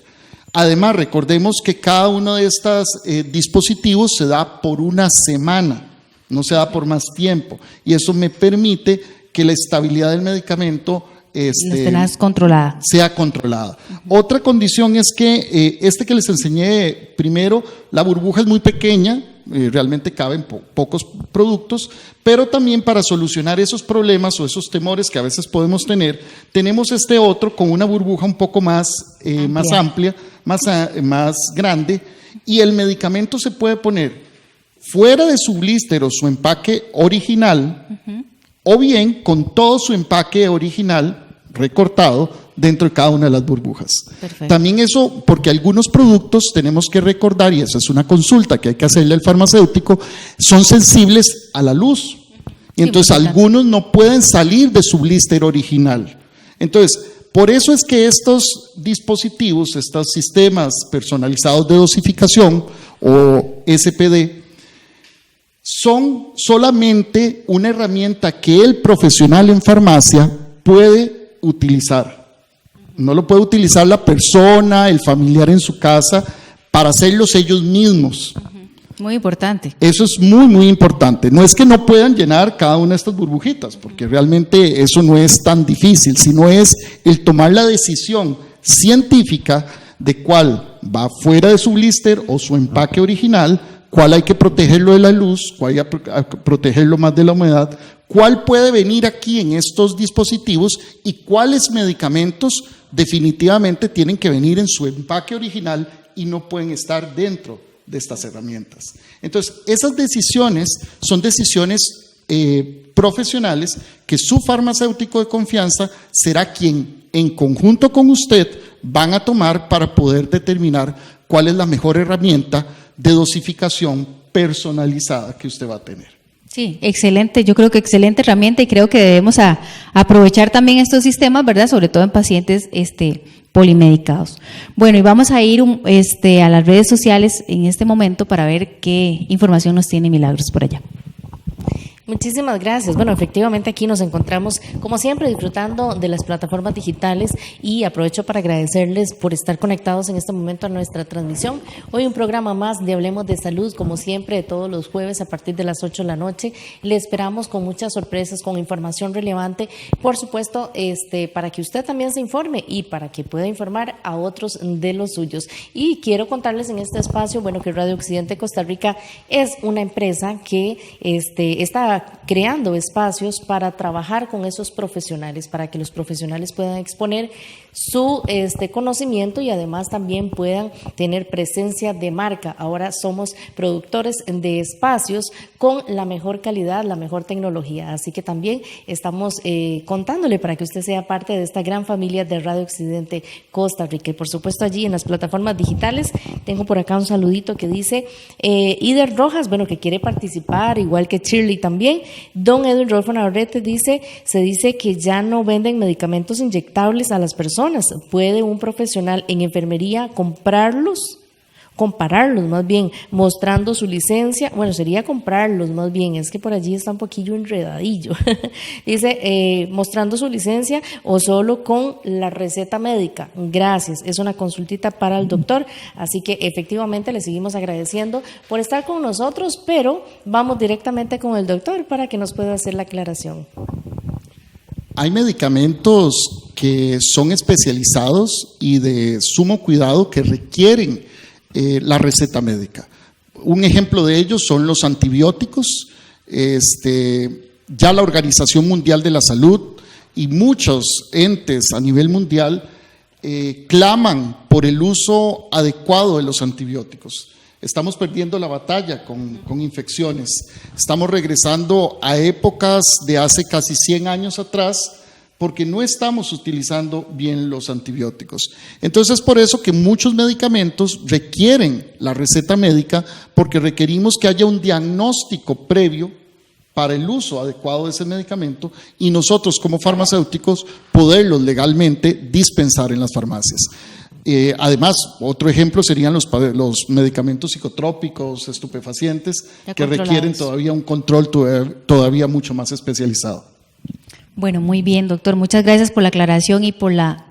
[SPEAKER 3] Además, recordemos que cada uno de estos dispositivos se da por una semana, no se da por más tiempo, y eso me permite que la estabilidad del medicamento sea controlada. Otra condición es que que les enseñé primero, la burbuja es muy pequeña, realmente caben pocos productos, pero también para solucionar esos problemas o esos temores que a veces podemos tener, tenemos este otro con una burbuja un poco más amplia, más grande, y el medicamento se puede poner fuera de su blister o su empaque original, o bien con todo su empaque original recortado dentro de cada una de las burbujas.
[SPEAKER 2] Perfecto. También
[SPEAKER 3] eso, porque algunos productos tenemos que recordar, y esa es una consulta que hay que hacerle al farmacéutico, son sensibles a la luz. Y entonces algunos no pueden salir de su blister original. Entonces, por eso es que estos dispositivos, estos sistemas personalizados de dosificación o SPD, son solamente una herramienta que el profesional en farmacia puede utilizar. No lo puede utilizar la persona, el familiar en su casa, para hacerlos ellos mismos.
[SPEAKER 2] Muy importante.
[SPEAKER 3] Eso es muy, muy importante. No es que no puedan llenar cada una de estas burbujitas, porque realmente eso no es tan difícil, sino es el tomar la decisión científica de cuál va fuera de su blister o su empaque original, cuál hay que protegerlo de la luz, cuál hay que protegerlo más de la humedad, cuál puede venir aquí en estos dispositivos y cuáles medicamentos definitivamente tienen que venir en su empaque original y no pueden estar dentro de estas herramientas. Entonces, esas decisiones son decisiones profesionales que su farmacéutico de confianza será quien, en conjunto con usted, van a tomar para poder determinar cuál es la mejor herramienta de dosificación personalizada que usted va a tener.
[SPEAKER 2] Sí, excelente, yo creo que excelente herramienta, y creo que debemos aprovechar también estos sistemas, ¿verdad? Sobre todo en pacientes polimedicados. Bueno, y vamos a ir a las redes sociales en este momento para ver qué información nos tiene Milagros por allá.
[SPEAKER 1] Muchísimas gracias. Bueno, efectivamente aquí nos encontramos, como siempre, disfrutando de las plataformas digitales y aprovecho para agradecerles por estar conectados en este momento a nuestra transmisión. Hoy un programa más de Hablemos de Salud, como siempre, de todos los jueves a partir de las 8 de la noche. Le esperamos con muchas sorpresas, con información relevante, por supuesto, para que usted también se informe y para que pueda informar a otros de los suyos. Y quiero contarles en este espacio, bueno, que Radio Occidente Costa Rica es una empresa que está creando espacios para trabajar con esos profesionales, para que los profesionales puedan exponer su conocimiento y además también puedan tener presencia de marca. Ahora somos productores de espacios con la mejor calidad, la mejor tecnología, así que también estamos contándole para que usted sea parte de esta gran familia de Radio Occidente Costa Rica. Y por supuesto allí en las plataformas digitales tengo por acá un saludito que dice Ider Rojas, bueno, que quiere participar, igual que Shirley también. Don Edwin Rolfo Navarrete dice, se dice que ya no venden medicamentos inyectables a las personas. ¿Puede un profesional en enfermería compararlos más bien, mostrando su licencia? Bueno, sería comprarlos más bien, es que por allí está un poquillo enredadillo. Dice, mostrando su licencia o solo con la receta médica. Gracias, es una consultita para el doctor, así que efectivamente le seguimos agradeciendo por estar con nosotros, pero vamos directamente con el doctor para que nos pueda hacer la aclaración.
[SPEAKER 3] Hay medicamentos que son especializados y de sumo cuidado que requieren la receta médica. Un ejemplo de ellos son los antibióticos. Ya la Organización Mundial de la Salud y muchos entes a nivel mundial claman por el uso adecuado de los antibióticos. Estamos perdiendo la batalla con infecciones. Estamos regresando a épocas de hace casi 100 años atrás porque no estamos utilizando bien los antibióticos. Entonces, por eso que muchos medicamentos requieren la receta médica porque requerimos que haya un diagnóstico previo para el uso adecuado de ese medicamento y nosotros como farmacéuticos poderlos legalmente dispensar en las farmacias. Además, otro ejemplo serían los medicamentos psicotrópicos, estupefacientes, que requieren todavía un control todavía mucho más especializado.
[SPEAKER 2] Bueno, muy bien, doctor. Muchas gracias por la aclaración y por la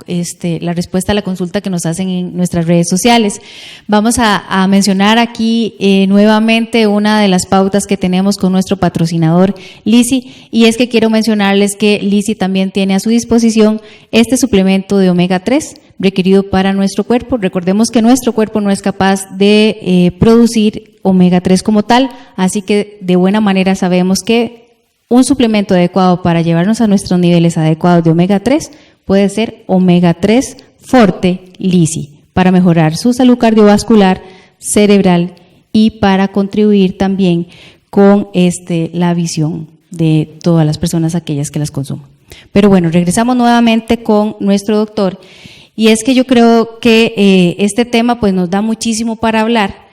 [SPEAKER 2] respuesta a la consulta que nos hacen en nuestras redes sociales. Vamos a mencionar aquí nuevamente una de las pautas que tenemos con nuestro patrocinador Lisi, y es que quiero mencionarles que Lisi también tiene a su disposición este suplemento de omega 3 requerido para nuestro cuerpo. Recordemos que nuestro cuerpo no es capaz de producir omega 3 como tal, así que de buena manera sabemos que un suplemento adecuado para llevarnos a nuestros niveles adecuados de omega 3 puede ser omega 3 Forte Lisi, para mejorar su salud cardiovascular, cerebral y para contribuir también con la visión de todas las personas, aquellas que las consumen. Pero bueno, regresamos nuevamente con nuestro doctor, y es que yo creo que este tema pues nos da muchísimo para hablar.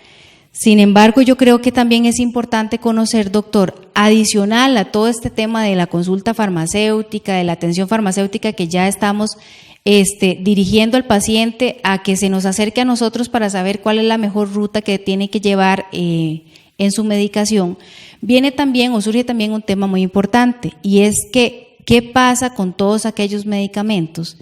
[SPEAKER 2] Sin embargo, yo creo que también es importante conocer, doctor, adicional a todo este tema de la consulta farmacéutica, de la atención farmacéutica, que ya estamos dirigiendo al paciente a que se nos acerque a nosotros para saber cuál es la mejor ruta que tiene que llevar en su medicación, viene también o surge también un tema muy importante, y es que ¿qué pasa con todos aquellos medicamentos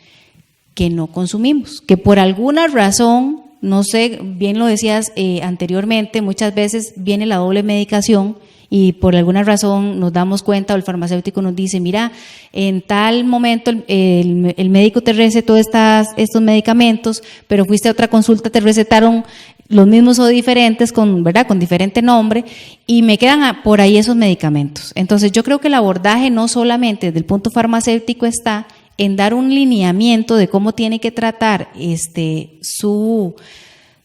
[SPEAKER 2] que no consumimos? Que por alguna razón, no sé, bien lo decías anteriormente, muchas veces viene la doble medicación y por alguna razón nos damos cuenta o el farmacéutico nos dice, mira, en tal momento el médico te recetó estos medicamentos, pero fuiste a otra consulta, te recetaron los mismos o diferentes, con diferente nombre, y me quedan por ahí esos medicamentos. Entonces yo creo que el abordaje no solamente desde el punto farmacéutico está en dar un lineamiento de cómo tiene que tratar su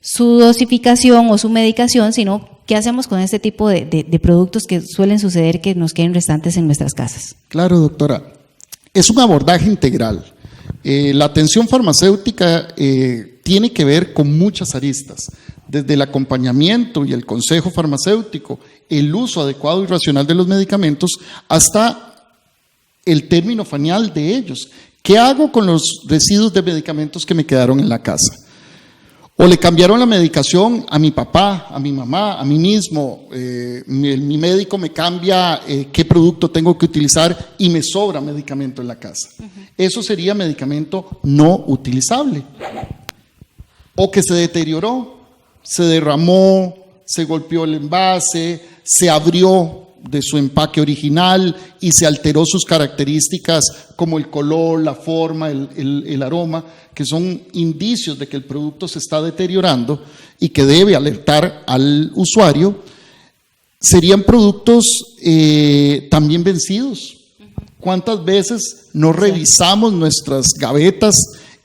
[SPEAKER 2] dosificación o su medicación, sino qué hacemos con este tipo de productos que suelen suceder que nos queden restantes en nuestras casas.
[SPEAKER 3] Claro, doctora. Es un abordaje integral. La atención farmacéutica tiene que ver con muchas aristas, desde el acompañamiento y el consejo farmacéutico, el uso adecuado y racional de los medicamentos, hasta el término final de ellos. ¿Qué hago con los residuos de medicamentos que me quedaron en la casa? O le cambiaron la medicación a mi papá, a mi mamá, a mí mismo. Mi médico me cambia qué producto tengo que utilizar y me sobra medicamento en la casa. Eso sería medicamento no utilizable. O que se deterioró, se derramó, se golpeó el envase, se abrió de su empaque original y se alteró sus características como el color, la forma, el aroma, que son indicios de que el producto se está deteriorando y que debe alertar al usuario. Serían productos también vencidos. ¿Cuántas veces no revisamos nuestras gavetas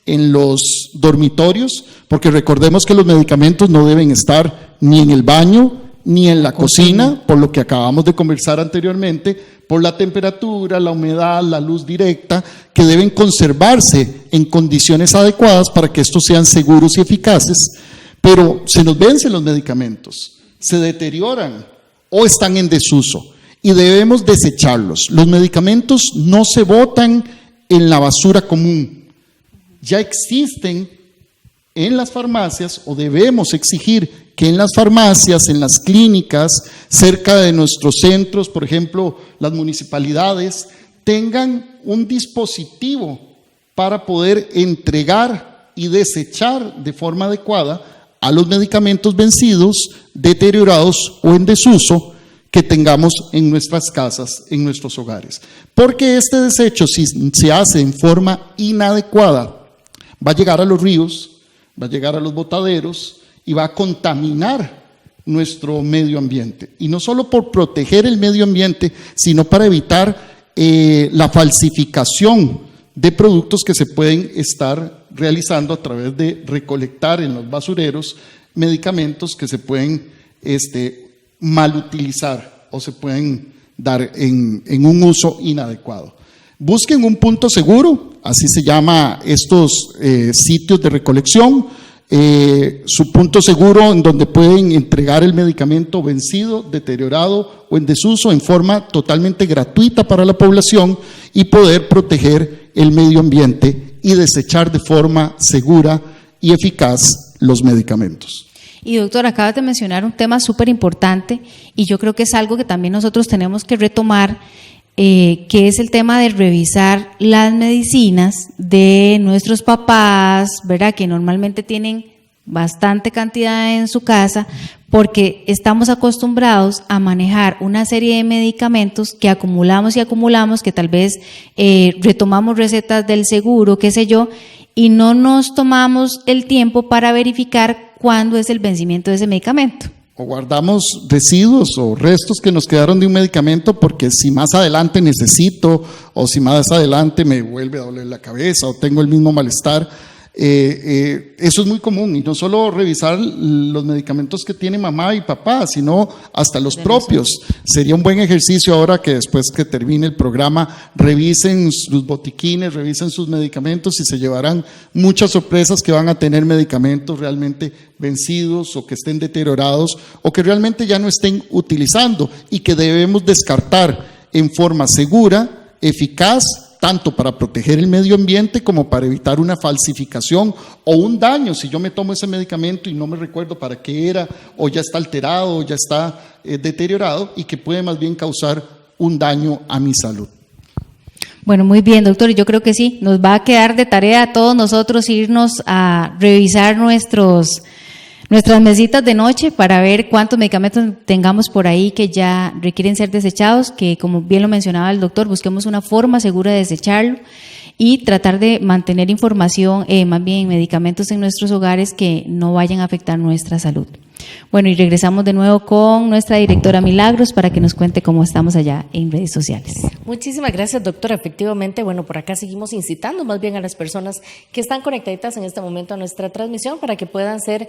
[SPEAKER 3] en los dormitorios? Porque recordemos que los medicamentos no deben estar ni en el baño ni en la cocina, por lo que acabamos de conversar anteriormente, por la temperatura, la humedad, la luz directa, que deben conservarse en condiciones adecuadas para que estos sean seguros y eficaces. Pero se nos vencen los medicamentos, se deterioran o están en desuso y debemos desecharlos. Los medicamentos no se botan en la basura común, ya existen en las farmacias, o debemos exigir que en las farmacias, en las clínicas, cerca de nuestros centros, por ejemplo, las municipalidades, tengan un dispositivo para poder entregar y desechar de forma adecuada a los medicamentos vencidos, deteriorados o en desuso que tengamos en nuestras casas, en nuestros hogares. Porque este desecho, si se hace en forma inadecuada, va a llegar a los ríos, va a llegar a los botaderos y va a contaminar nuestro medio ambiente. Y no solo por proteger el medio ambiente, sino para evitar la falsificación de productos que se pueden estar realizando a través de recolectar en los basureros medicamentos que se pueden mal utilizar o se pueden dar en un uso inadecuado. Busquen un punto seguro, así se llama estos sitios de recolección, su punto seguro en donde pueden entregar el medicamento vencido, deteriorado o en desuso en forma totalmente gratuita para la población y poder proteger el medio ambiente y desechar de forma segura y eficaz los medicamentos.
[SPEAKER 2] Y doctor, acabas de mencionar un tema súper importante y yo creo que es algo que también nosotros tenemos que retomar, que es el tema de revisar las medicinas de nuestros papás, ¿verdad? Que normalmente tienen bastante cantidad en su casa, porque estamos acostumbrados a manejar una serie de medicamentos que acumulamos y acumulamos, que tal vez retomamos recetas del seguro, qué sé yo, y no nos tomamos el tiempo para verificar cuándo es el vencimiento de ese medicamento.
[SPEAKER 3] O guardamos residuos o restos que nos quedaron de un medicamento porque si más adelante necesito o si más adelante me vuelve a doler la cabeza o tengo el mismo malestar. Eso es muy común y no solo revisar los medicamentos que tiene mamá y papá, sino hasta los propios. Sería un buen ejercicio ahora que después que termine el programa revisen sus botiquines, revisen sus medicamentos y se llevarán muchas sorpresas que van a tener medicamentos realmente vencidos o que estén deteriorados o que realmente ya no estén utilizando y que debemos descartar en forma segura, eficaz, tanto para proteger el medio ambiente como para evitar una falsificación o un daño. Si yo me tomo ese medicamento y no me recuerdo para qué era, o ya está alterado, o ya está deteriorado y que puede más bien causar un daño a mi salud.
[SPEAKER 2] Bueno, muy bien, doctor, y yo creo que sí, nos va a quedar de tarea a todos nosotros irnos a revisar nuestras mesitas de noche para ver cuántos medicamentos tengamos por ahí que ya requieren ser desechados, que como bien lo mencionaba el doctor, busquemos una forma segura de desecharlo y tratar de mantener información, más bien medicamentos en nuestros hogares que no vayan a afectar nuestra salud. Bueno, y regresamos de nuevo con nuestra directora Milagros para que nos cuente cómo estamos allá en redes sociales.
[SPEAKER 1] Muchísimas gracias, doctora. Efectivamente, bueno, por acá seguimos incitando más bien a las personas que están conectadas en este momento a nuestra transmisión para que puedan ser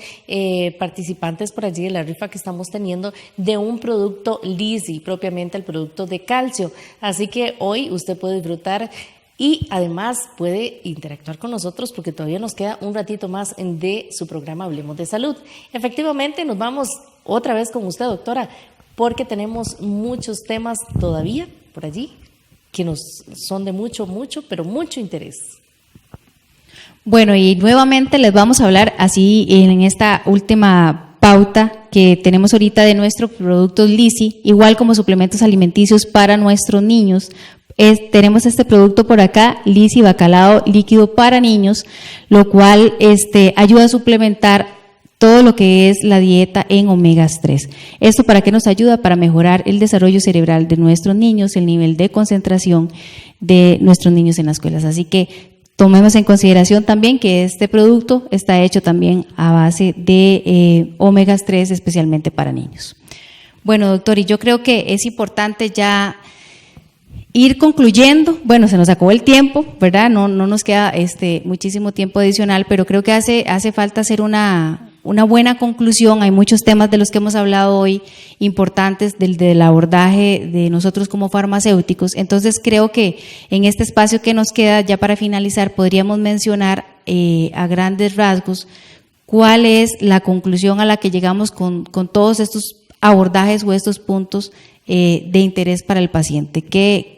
[SPEAKER 1] participantes por allí de la rifa que estamos teniendo de un producto Lisi, propiamente el producto de calcio. Así que hoy usted puede disfrutar y además puede interactuar con nosotros porque todavía nos queda un ratito más de su programa Hablemos de Salud. Efectivamente, nos vamos otra vez con usted, doctora, porque tenemos muchos temas todavía por allí que nos son de mucho, pero mucho interés.
[SPEAKER 2] Bueno, y nuevamente les vamos a hablar así en esta última pauta que tenemos ahorita de nuestros productos Lisi, igual como suplementos alimenticios para nuestros niños. Tenemos este producto por acá, Lisi Bacalao líquido para niños, lo cual ayuda a suplementar todo lo que es la dieta en omegas 3. ¿Esto para qué nos ayuda? Para mejorar el desarrollo cerebral de nuestros niños, el nivel de concentración de nuestros niños en las escuelas. Así que tomemos en consideración también que este producto está hecho también a base de omegas 3, especialmente para niños. Bueno, doctor, y yo creo que es importante ya ir concluyendo. Bueno, se nos acabó el tiempo, ¿verdad? No nos queda muchísimo tiempo adicional, pero creo que hace falta hacer una buena conclusión. Hay muchos temas de los que hemos hablado hoy importantes del abordaje de nosotros como farmacéuticos. Entonces creo que en este espacio que nos queda ya para finalizar podríamos mencionar a grandes rasgos cuál es la conclusión a la que llegamos con todos estos abordajes o estos puntos de interés para el paciente.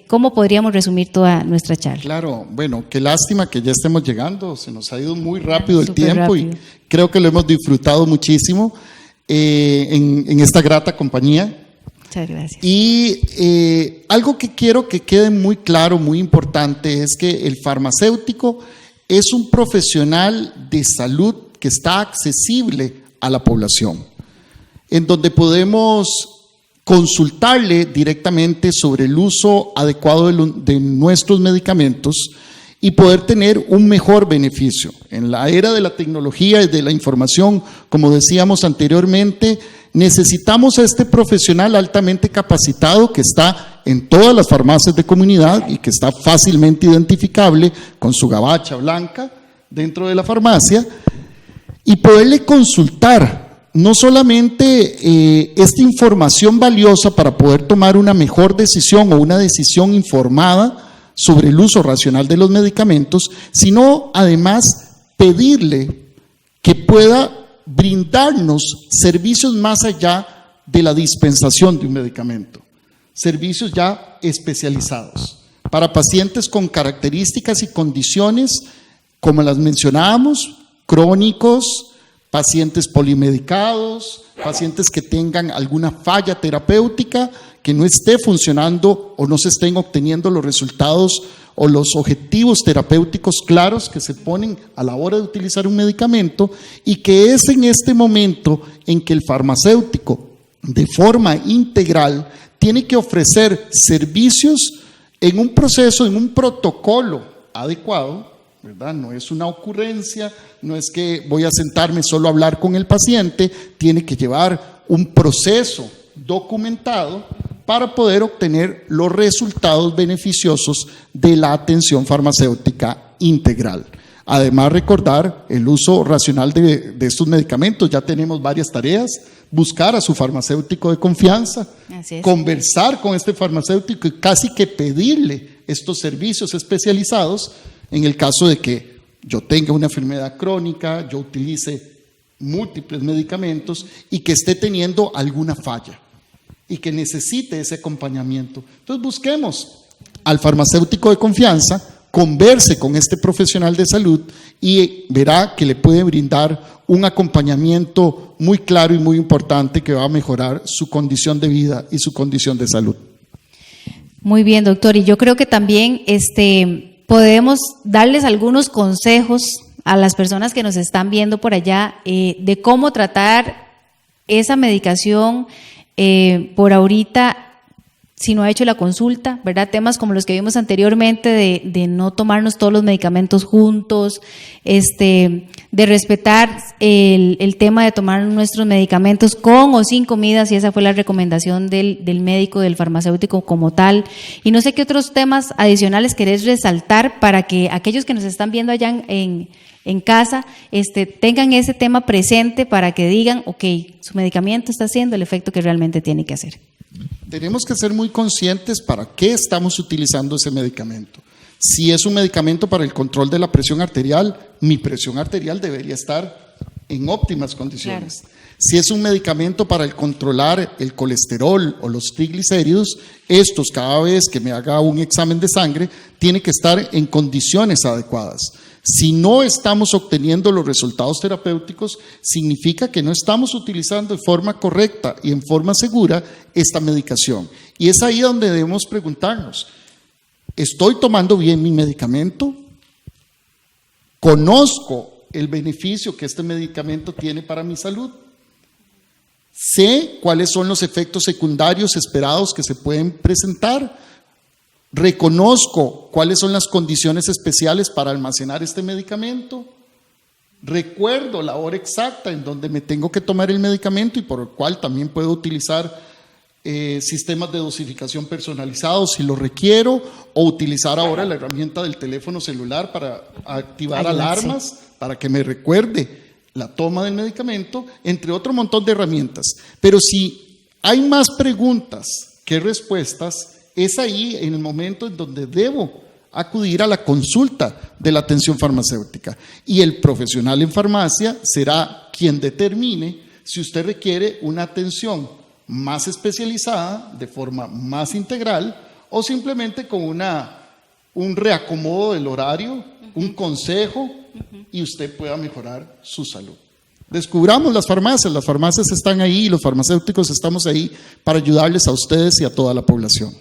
[SPEAKER 2] ¿Cómo podríamos resumir toda nuestra charla?
[SPEAKER 3] Claro, bueno, qué lástima que ya estemos llegando, se nos ha ido muy rápido el tiempo
[SPEAKER 2] rápido.
[SPEAKER 3] Y creo que lo hemos disfrutado muchísimo en esta grata compañía.
[SPEAKER 2] Muchas gracias.
[SPEAKER 3] Y algo que quiero que quede muy claro, muy importante, es que el farmacéutico es un profesional de salud que está accesible a la población, en donde podemos consultarle directamente sobre el uso adecuado de nuestros medicamentos y poder tener un mejor beneficio. En la era de la tecnología y de la información, como decíamos anteriormente, necesitamos a este profesional altamente capacitado que está en todas las farmacias de comunidad y que está fácilmente identificable con su gabacha blanca dentro de la farmacia, y poderle consultar no solamente esta información valiosa para poder tomar una mejor decisión o una decisión informada sobre el uso racional de los medicamentos, sino además pedirle que pueda brindarnos servicios más allá de la dispensación de un medicamento, servicios ya especializados para pacientes con características y condiciones como las mencionábamos, crónicos, pacientes polimedicados, pacientes que tengan alguna falla terapéutica, que no esté funcionando o no se estén obteniendo los resultados o los objetivos terapéuticos claros que se ponen a la hora de utilizar un medicamento, y que es en este momento en que el farmacéutico, de forma integral, tiene que ofrecer servicios en un proceso, en un protocolo adecuado, ¿verdad? No es una ocurrencia, no es que voy a sentarme solo a hablar con el paciente, tiene que llevar un proceso documentado para poder obtener los resultados beneficiosos de la atención farmacéutica integral. Además, recordar el uso racional de estos medicamentos. Ya tenemos varias tareas: buscar a su farmacéutico de confianza, conversar con este farmacéutico y casi que pedirle estos servicios especializados en el caso de que yo tenga una enfermedad crónica, yo utilice múltiples medicamentos y que esté teniendo alguna falla y que necesite ese acompañamiento. Entonces busquemos al farmacéutico de confianza, converse con este profesional de salud y verá que le puede brindar un acompañamiento muy claro y muy importante que va a mejorar su condición de vida y su condición de salud.
[SPEAKER 2] Muy bien, doctor. Y yo creo que también podemos darles algunos consejos a las personas que nos están viendo por allá de cómo tratar esa medicación por ahorita, si no ha hecho la consulta, ¿verdad? Temas como los que vimos anteriormente de no tomarnos todos los medicamentos juntos, de respetar el tema de tomar nuestros medicamentos con o sin comidas, y esa fue la recomendación del médico, del farmacéutico como tal. Y no sé qué otros temas adicionales querés resaltar para que aquellos que nos están viendo allá en casa tengan ese tema presente para que digan, ok, su medicamento está haciendo el efecto que realmente tiene que hacer.
[SPEAKER 3] Tenemos que ser muy conscientes para qué estamos utilizando ese medicamento. Si es un medicamento para el control de la presión arterial, mi presión arterial debería estar en óptimas condiciones. Claro. Si es un medicamento para el controlar el colesterol o los triglicéridos, estos cada vez que me haga un examen de sangre tiene que estar en condiciones adecuadas. Si no estamos obteniendo los resultados terapéuticos, significa que no estamos utilizando de forma correcta y en forma segura esta medicación. Y es ahí donde debemos preguntarnos, ¿estoy tomando bien mi medicamento? ¿Conozco el beneficio que este medicamento tiene para mi salud? ¿Sé cuáles son los efectos secundarios esperados que se pueden presentar? ¿Reconozco cuáles son las condiciones especiales para almacenar este medicamento? ¿Recuerdo la hora exacta en donde me tengo que tomar el medicamento y por el cual también puedo utilizar sistemas de dosificación personalizados si lo requiero, o utilizar ahora la herramienta del teléfono celular para activar alarmas para que me recuerde la toma del medicamento, entre otro montón de herramientas? Pero si hay más preguntas que respuestas, es ahí en el momento en donde debo acudir a la consulta de la atención farmacéutica, y el profesional en farmacia será quien determine si usted requiere una atención más especializada, de forma más integral, o simplemente con un reacomodo del horario, un consejo, y usted pueda mejorar su salud. Descubramos las farmacias están ahí y los farmacéuticos estamos ahí para ayudarles a ustedes y a toda la población.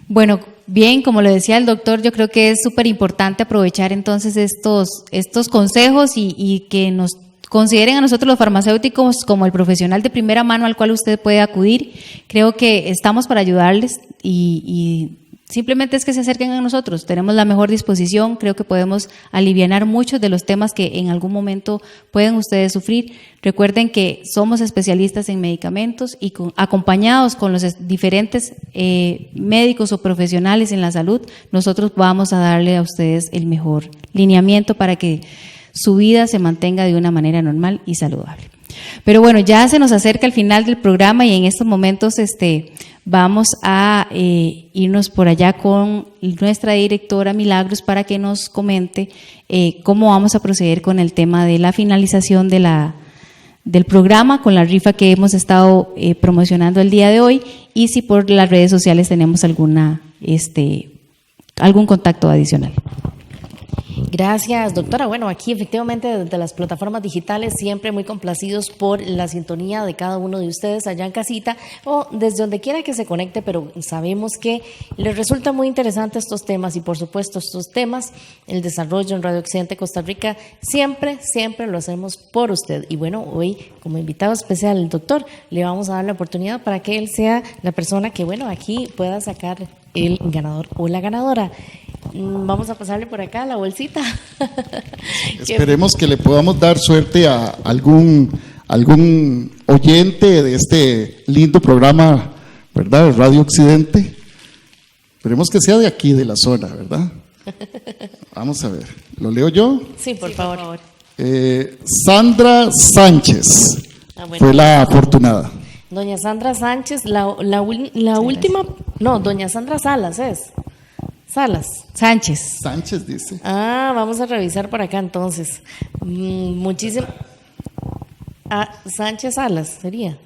[SPEAKER 2] Bueno, bien, como lo decía el doctor, yo creo que es súper importante aprovechar entonces estos consejos y que nos consideren a nosotros los farmacéuticos como el profesional de primera mano al cual usted puede acudir. Creo que estamos para ayudarles y simplemente es que se acerquen a nosotros. Tenemos la mejor disposición, creo que podemos alivianar muchos de los temas que en algún momento pueden ustedes sufrir. Recuerden que somos especialistas en medicamentos y acompañados con los diferentes médicos o profesionales en la salud, nosotros vamos a darle a ustedes el mejor lineamiento para que su vida se mantenga de una manera normal y saludable. Pero bueno, ya se nos acerca el final del programa y en estos momentos vamos a irnos por allá con nuestra directora Milagros para que nos comente cómo vamos a proceder con el tema de la finalización del programa, con la rifa que hemos estado promocionando el día de hoy, y si por las redes sociales tenemos algún contacto adicional.
[SPEAKER 1] Gracias, doctora. Bueno, aquí efectivamente desde las plataformas digitales siempre muy complacidos por la sintonía de cada uno de ustedes allá en casita o desde donde quiera que se conecte, pero sabemos que les resulta muy interesante estos temas y por supuesto estos temas, el desarrollo en Radio Occidente Costa Rica, siempre lo hacemos por usted. Y bueno, hoy como invitado especial el doctor, le vamos a dar la oportunidad para que él sea la persona que, bueno, aquí pueda sacar el ganador o la ganadora. Vamos a pasarle por acá la bolsita.
[SPEAKER 3] Esperemos que le podamos dar suerte a algún oyente de este lindo programa, ¿verdad? Radio Occidente. Esperemos que sea de aquí, de la zona, ¿verdad? Vamos a ver. ¿Lo leo yo?
[SPEAKER 1] Sí, por favor.
[SPEAKER 3] Sandra Sánchez fue la afortunada.
[SPEAKER 1] Doña Sandra Sánchez, la última, no, doña Sandra Salas es.
[SPEAKER 3] Sánchez dice.
[SPEAKER 1] Vamos a revisar por acá entonces. Muchísimo. Sánchez Salas sería.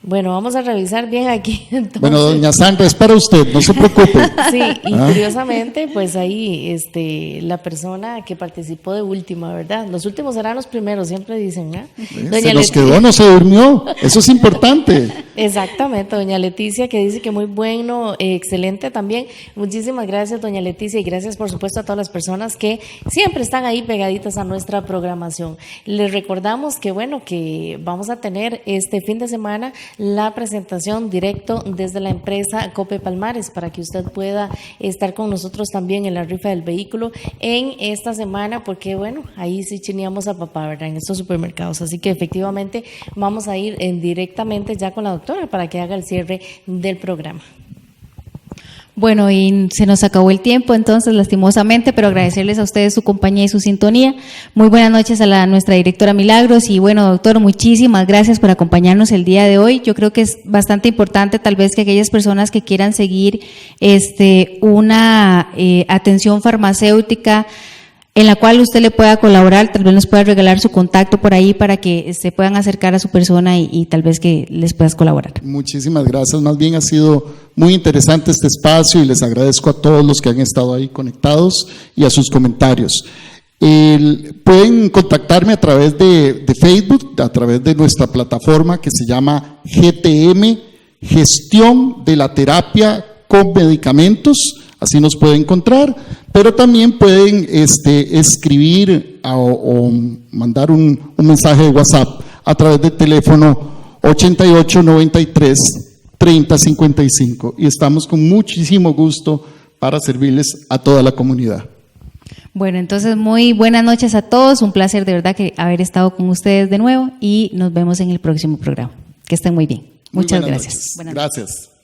[SPEAKER 1] Bueno, vamos a revisar bien aquí. Entonces.
[SPEAKER 3] Bueno, doña Sandra, es para usted, no se preocupe.
[SPEAKER 1] Sí, y curiosamente, pues ahí la persona que participó de última, ¿verdad? Los últimos serán los primeros, siempre dicen, ¿no?
[SPEAKER 3] Se nos quedó, no se durmió, eso es importante.
[SPEAKER 1] Exactamente, doña Leticia, que dice que muy bueno, excelente también. Muchísimas gracias, doña Leticia, y gracias por supuesto a todas las personas que siempre están ahí pegaditas a nuestra programación. Les recordamos que, bueno, que vamos a tener este fin de semana la presentación directo desde la empresa Cope Palmares para que usted pueda estar con nosotros también en la rifa del vehículo en esta semana, porque bueno, ahí sí chineamos a papá, ¿verdad? En estos supermercados, así que efectivamente vamos a ir directamente ya con la doctora para que haga el cierre del programa.
[SPEAKER 2] Bueno, y se nos acabó el tiempo, entonces, lastimosamente, pero agradecerles a ustedes su compañía y su sintonía. Muy buenas noches a nuestra directora Milagros y bueno, doctor, muchísimas gracias por acompañarnos el día de hoy. Yo creo que es bastante importante tal vez que aquellas personas que quieran seguir una atención farmacéutica en la cual usted le pueda colaborar, tal vez nos pueda regalar su contacto por ahí para que se puedan acercar a su persona y tal vez que les puedas colaborar.
[SPEAKER 3] Muchísimas gracias, más bien ha sido muy interesante este espacio y les agradezco a todos los que han estado ahí conectados y a sus comentarios. Pueden contactarme a través de Facebook, a través de nuestra plataforma que se llama GTM, Gestión de la Terapia con Medicamentos, así nos pueden encontrar, pero también pueden escribir o mandar un mensaje de WhatsApp a través del teléfono 8893-3055 y estamos con muchísimo gusto para servirles a toda la comunidad.
[SPEAKER 2] Bueno, entonces muy buenas noches a todos, un placer de verdad que haber estado con ustedes de nuevo y nos vemos en el próximo programa. Que estén muy bien. Muchas gracias.
[SPEAKER 3] Gracias.